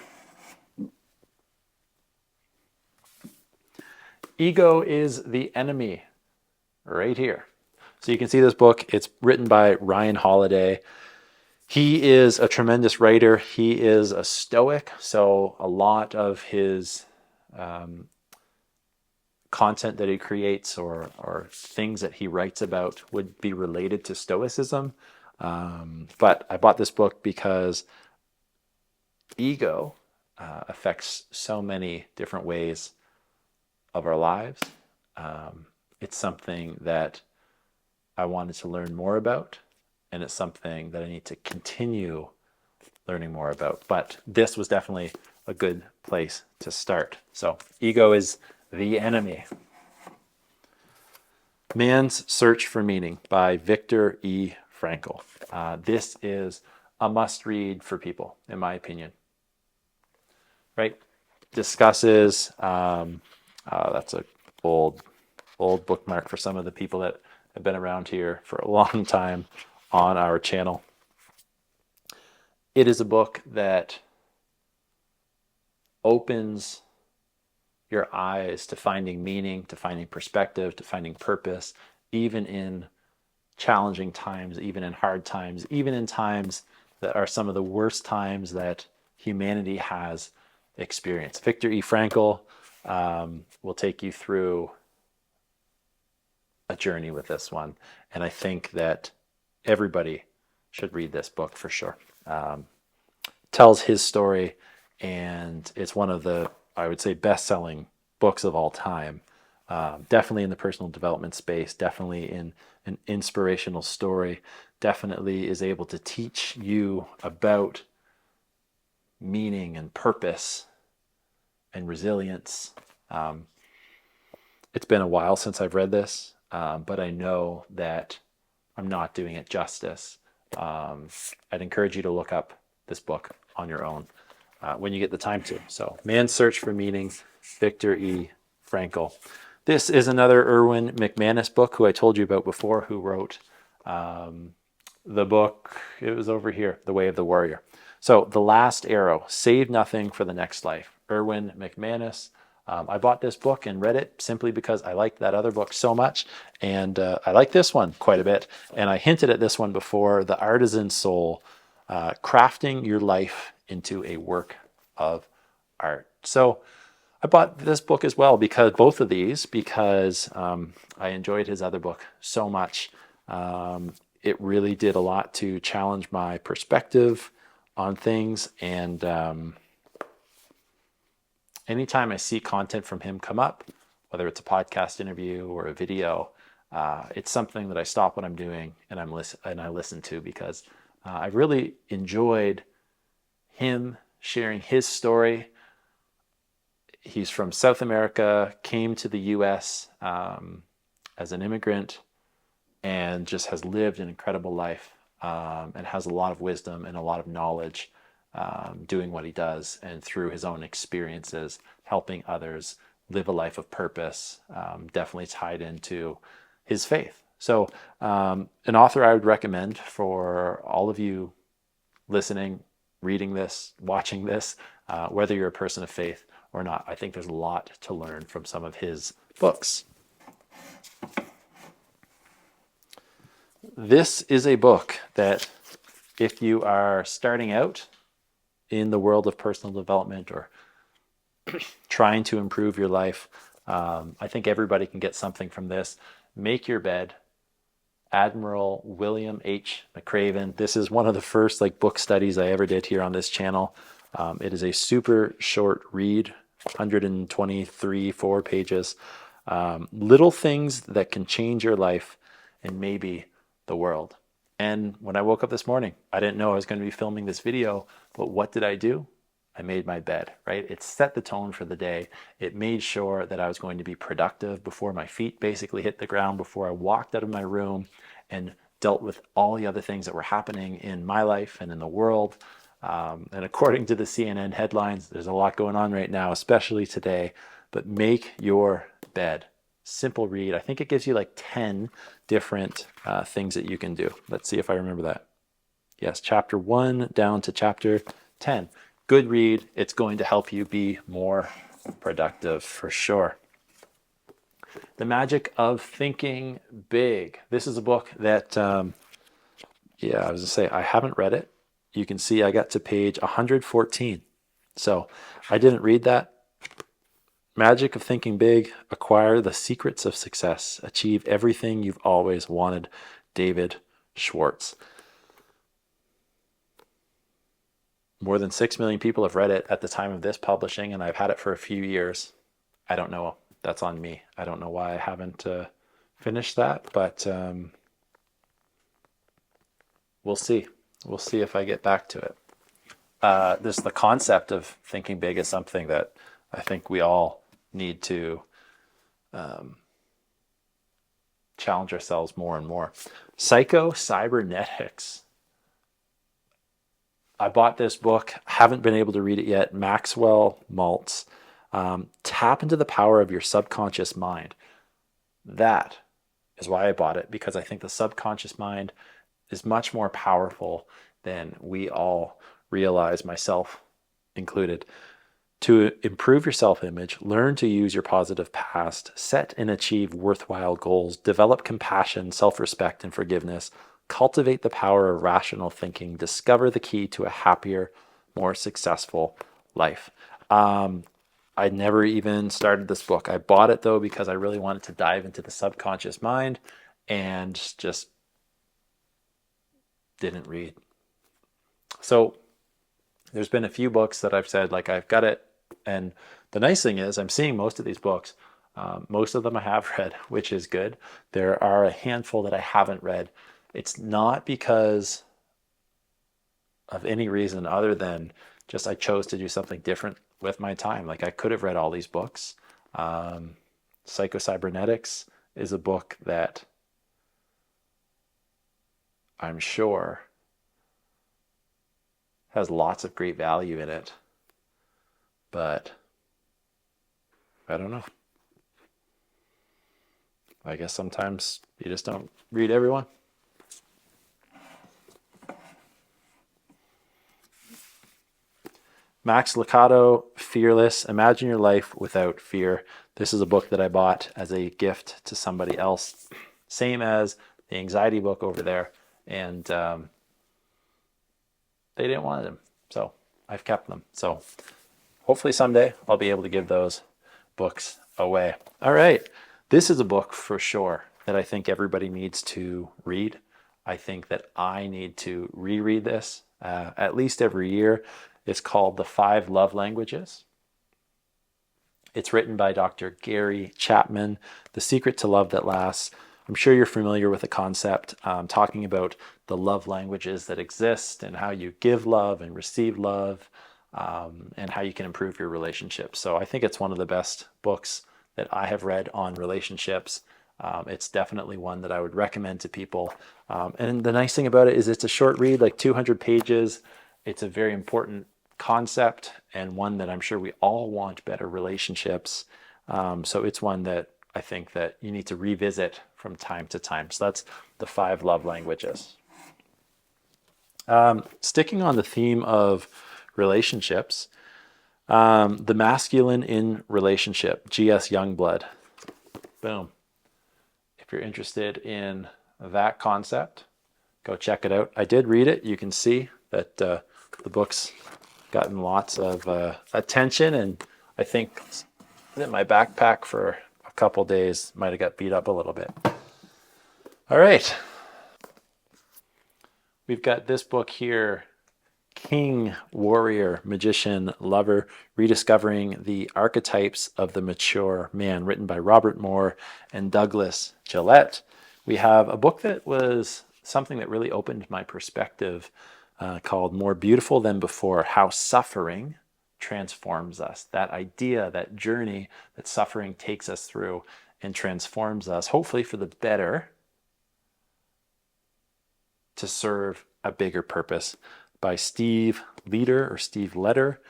Ego is the enemy, right here. So you can see this book. It's written by Ryan Holiday. He is a tremendous writer. He is a Stoic, so a lot of his content that he creates or things that he writes about would be related to Stoicism. But I bought this book because ego affects so many different ways of our lives. It's something that I wanted to learn more about, and it's something that I need to continue learning more about. But this was definitely a good place to start. So, Ego is the Enemy. Man's Search for Meaning by Viktor E. Frankl. This is a must-read for people, in my opinion. Right? Discusses, that's a old bookmark for some of the people that have been around here for a long time on our channel. It is a book that opens your eyes to finding meaning, to finding perspective, to finding purpose, even in challenging times, even in hard times, even in times that are some of the worst times that humanity has experienced. Viktor E. Frankl will take you through a journey with this one, and I think that everybody should read this book for sure. Tells his story, and it's one of the, I would say, best-selling books of all time. Definitely in the personal development space, definitely in an inspirational story, definitely is able to teach you about meaning and purpose and resilience. It's been a while since I've read this, but I know that I'm not doing it justice. I'd encourage you to look up this book on your own when you get the time to. So, Man's Search for Meaning, Viktor E. Frankl. This is another Erwin McManus book, who I told you about before, who wrote the book, it was over here, The Way of the Warrior. So, The Last Arrow, Save Nothing for the Next Life, Erwin McManus. I bought this book and read it simply because I liked that other book so much, and I like this one quite a bit. And I hinted at this one before, The Artisan Soul, Crafting Your Life into a Work of Art. So I bought this book as well because both of these, because I enjoyed his other book so much. It really did a lot to challenge my perspective on things, and anytime I see content from him come up, whether it's a podcast interview or a video, it's something that I stop what I'm doing and I listen to, because I really enjoyed him sharing his story. He's from South America, came to the U.S. As an immigrant, and just has lived an incredible life, and has a lot of wisdom and a lot of knowledge, doing what he does, and through his own experiences, helping others live a life of purpose, definitely tied into his faith. So an author I would recommend for all of you listening, reading this, watching this, whether you're a person of faith or not. I think there's a lot to learn from some of his books. This is a book that, if you are starting out in the world of personal development or trying to improve your life, I think everybody can get something from this. Make Your Bed, Admiral William H. McRaven. This is one of the first book studies I ever did here on this channel. It is a super short read 123, 4 pages. Little things that can change your life and maybe the world. And when I woke up this morning, I didn't know I was going to be filming this video, but what did I do? I made my bed, right? It set the tone for the day. It made sure that I was going to be productive before my feet basically hit the ground, before I walked out of my room and dealt with all the other things that were happening in my life and in the world. And according to the CNN headlines, there's a lot going on right now, especially today. But make your bed. Simple read. I think it gives you like 10 different things that you can do. Let's see if I remember that. Yes, chapter 1 down to chapter 10. Good read. It's going to help you be more productive for sure. The Magic of Thinking Big. This is a book that, I was going to say, I haven't read it. You can see I got to page 114. So I didn't read that. Magic of Thinking Big. Acquire the secrets of success. Achieve everything you've always wanted. David Schwartz. More than 6 million people have read it at the time of this publishing, and I've had it for a few years. I don't know. That's on me. I don't know why I haven't finished that, but we'll see. We'll see if I get back to it. The concept of thinking big is something that I think we all need to challenge ourselves more and more. Psycho-Cybernetics. I bought this book, haven't been able to read it yet. Maxwell Maltz. Tap into the power of your subconscious mind. That is why I bought it, because I think the subconscious mind is much more powerful than we all realize, myself included. To improve your self-image, learn to use your positive past, set and achieve worthwhile goals, develop compassion, self-respect, and forgiveness, cultivate the power of rational thinking, discover the key to a happier, more successful life. I never even started this book. I bought it though because I really wanted to dive into the subconscious mind and just didn't read. So there's been a few books that I've said, like, I've got it. And the nice thing is I'm seeing most of these books. Most of them I have read, which is good. There are a handful that I haven't read. It's not because of any reason other than just I chose to do something different with my time. Like, I could have read all these books. Psycho-Cybernetics is a book that I'm sure has lots of great value in it, but I don't know. I guess sometimes you just don't read everyone. Max Lucado, Fearless. Imagine your life without fear. This is a book that I bought as a gift to somebody else. Same as the anxiety book over there. And they didn't want them. So I've kept them. So hopefully someday I'll be able to give those books away. All right. This is a book for sure that I think everybody needs to read. I think that I need to reread this at least every year. It's called The 5 Love Languages. It's written by Dr. Gary Chapman, The Secret to Love That Lasts. I'm sure you're familiar with the concept, talking about the love languages that exist and how you give love and receive love, and how you can improve your relationships. So I think it's one of the best books that I have read on relationships. It's definitely one that I would recommend to people. And the nice thing about it is it's a short read, like 200 pages. It's a very important concept and one that I'm sure we all want better relationships. So it's one that I think that you need to revisit from time to time. So that's The 5 Love Languages. Sticking on the theme of relationships, The Masculine in Relationship, G.S. Youngblood. Boom. If you're interested in that concept, go check it out. I did read it. You can see that the book's gotten lots of attention, and I think that my backpack for a couple days might have got beat up a little bit. All right. We've got this book here, king, warrior, magician, lover, rediscovering the archetypes of the mature man, written by Robert Moore and Douglas Gillette. We have a book that was something that really opened my perspective, called More Beautiful Than Before: How Suffering Transforms Us. That idea, that journey that suffering takes us through and transforms us, hopefully for the better, to serve a bigger purpose, by Steve Letter.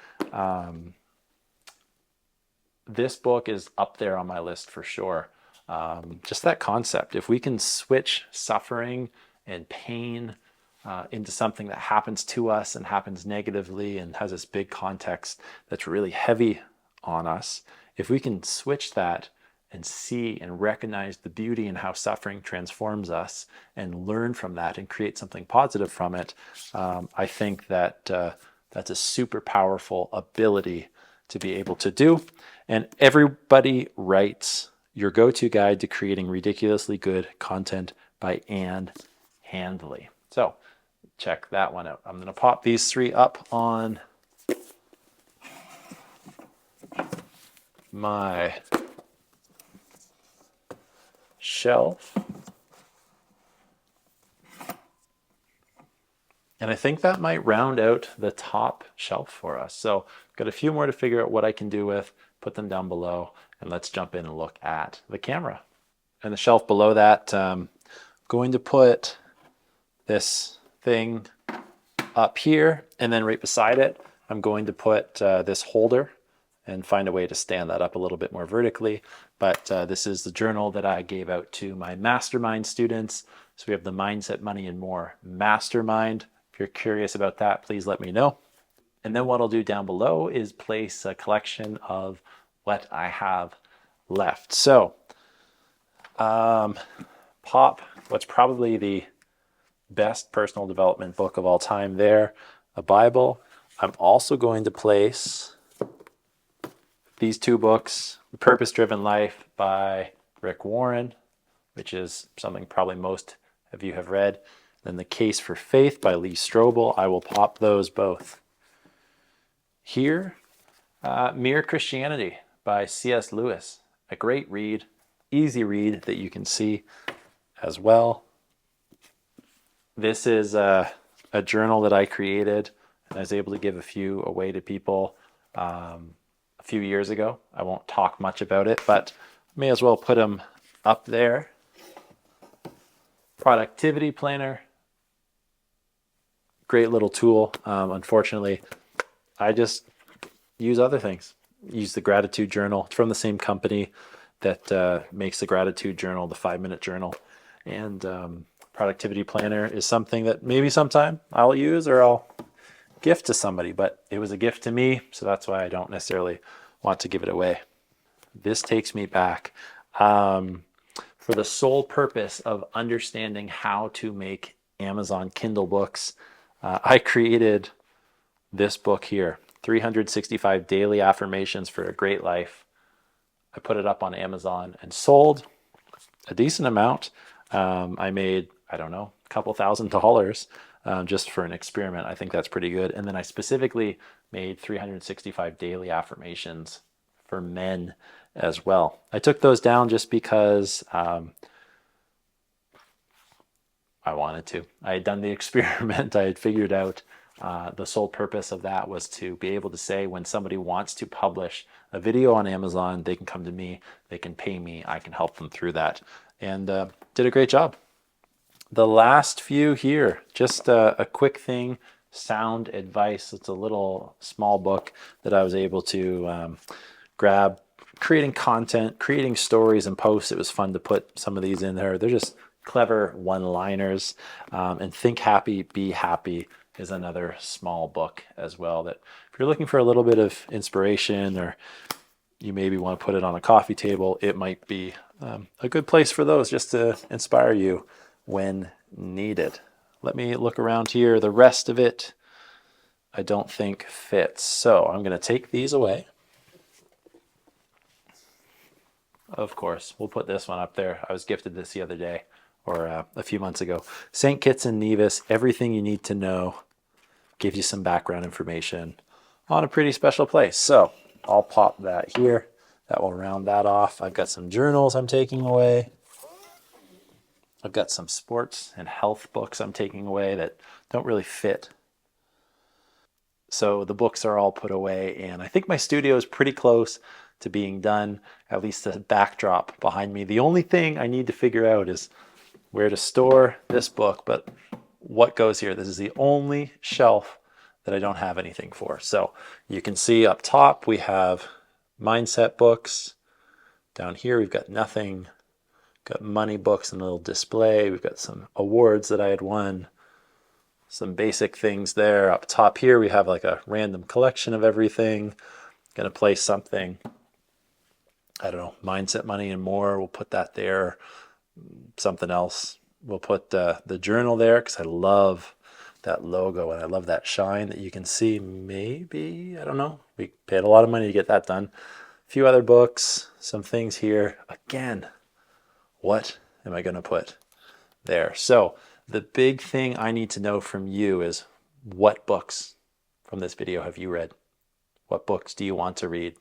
This book is up there on my list for sure. Just that concept. If we can switch suffering and pain into something that happens to us and happens negatively and has this big context that's really heavy on us, if we can switch that and see and recognize the beauty in how suffering transforms us and learn from that and create something positive from it, I think that that's a super powerful ability to be able to do. And Everybody Writes: Your Go-To Guide to Creating Ridiculously Good Content by Ann Handley. So check that one out. I'm going to pop these three up on my shelf. And I think that might round out the top shelf for us. So got a few more to figure out what I can do with, put them down below, and let's jump in and look at the camera. And the shelf below that, going to put this thing up here, and then right beside it, I'm going to put this holder and find a way to stand that up a little bit more vertically. But this is the journal that I gave out to my mastermind students. So we have the Mindset, Money, and More Mastermind. If you're curious about that, please let me know. And then what I'll do down below is place a collection of what I have left. So pop what's probably the best personal development book of all time there, a Bible. I'm also going to place these two books, Purpose Driven Life by Rick Warren, which is something probably most of you have read. Then The Case for Faith by Lee Strobel. I will pop those both here. Mere Christianity by C.S. Lewis. A great read, easy read that you can see as well. This is a journal that I created, and I was able to give a few away to people a few years ago. I won't talk much about it, but may as well put them up there. Productivity planner. Great little tool. Unfortunately, I just use other things. Use the gratitude journal. It's from the same company that makes the gratitude journal, the 5-minute journal. And productivity planner is something that maybe sometime I'll use or I'll gift to somebody, but it was a gift to me, so that's why I don't necessarily want to give it away. This takes me back. For the sole purpose of understanding how to make Amazon Kindle books, I created this book here, 365 Daily Affirmations for a Great Life. I put it up on Amazon and sold a decent amount. I made, I don't know, a couple $1,000 just for an experiment. I think that's pretty good. And then I specifically made 365 daily affirmations for men as well. I took those down just because I wanted to. I had done the experiment. I had figured out the sole purpose of that was to be able to say when somebody wants to publish a video on Amazon, they can come to me, they can pay me, I can help them through that. And did a great job. The last few here, just a quick thing, sound advice. It's a little small book that I was able to grab. Creating content, creating stories and posts. It was fun to put some of these in there. They're just clever one-liners. And Think Happy, Be Happy is another small book as well, that if you're looking for a little bit of inspiration, or you maybe want to put it on a coffee table, it might be a good place for those, just to inspire you when needed. Let me look around here. The rest of it I don't think fits. So I'm going to take these away. Of course, we'll put this one up there. I was gifted this the other day, or a few months ago. St. Kitts and Nevis, Everything You Need to Know. gives you some background information on a pretty special place. So I'll pop that here. That will round that off. I've got some journals I'm taking away. I've got some sports and health books I'm taking away that don't really fit. So the books are all put away, and I think my studio is pretty close to being done, at least the backdrop behind me. The only thing I need to figure out is where to store this book, but what goes here. This is the only shelf that I don't have anything for. So you can see up top we have mindset books. Down here we've got nothing. Got money books and a little display. We've got some awards that I had won. Some basic things there. Up top here we have like a random collection of everything. Gonna place something, I don't know, mindset, money, and more. We'll put that there. Something else. We'll put the journal there because I love that logo and I love that shine that you can see. Maybe, I don't know. We paid a lot of money to get that done. A few other books, some things here. Again, what am I going to put there? So the big thing I need to know from you is, what books from this video have you read? What books do you want to read?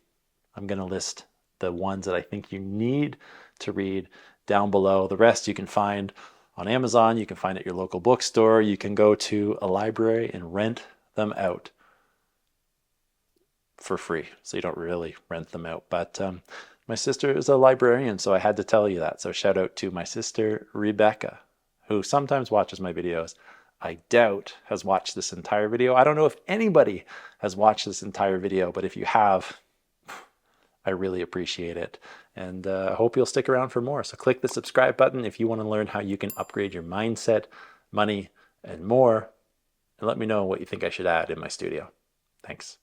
I'm going to list the ones that I think you need to read down below. The rest you can find on Amazon. You can find at your local bookstore. You can go to a library and rent them out for free. So you don't really rent them out. But my sister is a librarian, so I had to tell you that. So shout out to my sister, Rebecca, who sometimes watches my videos. I doubt has watched this entire video. I don't know if anybody has watched this entire video, but if you have, I really appreciate it. And I hope you'll stick around for more. So click the subscribe button if you want to learn how you can upgrade your mindset, money, and more. And let me know what you think I should add in my studio. Thanks.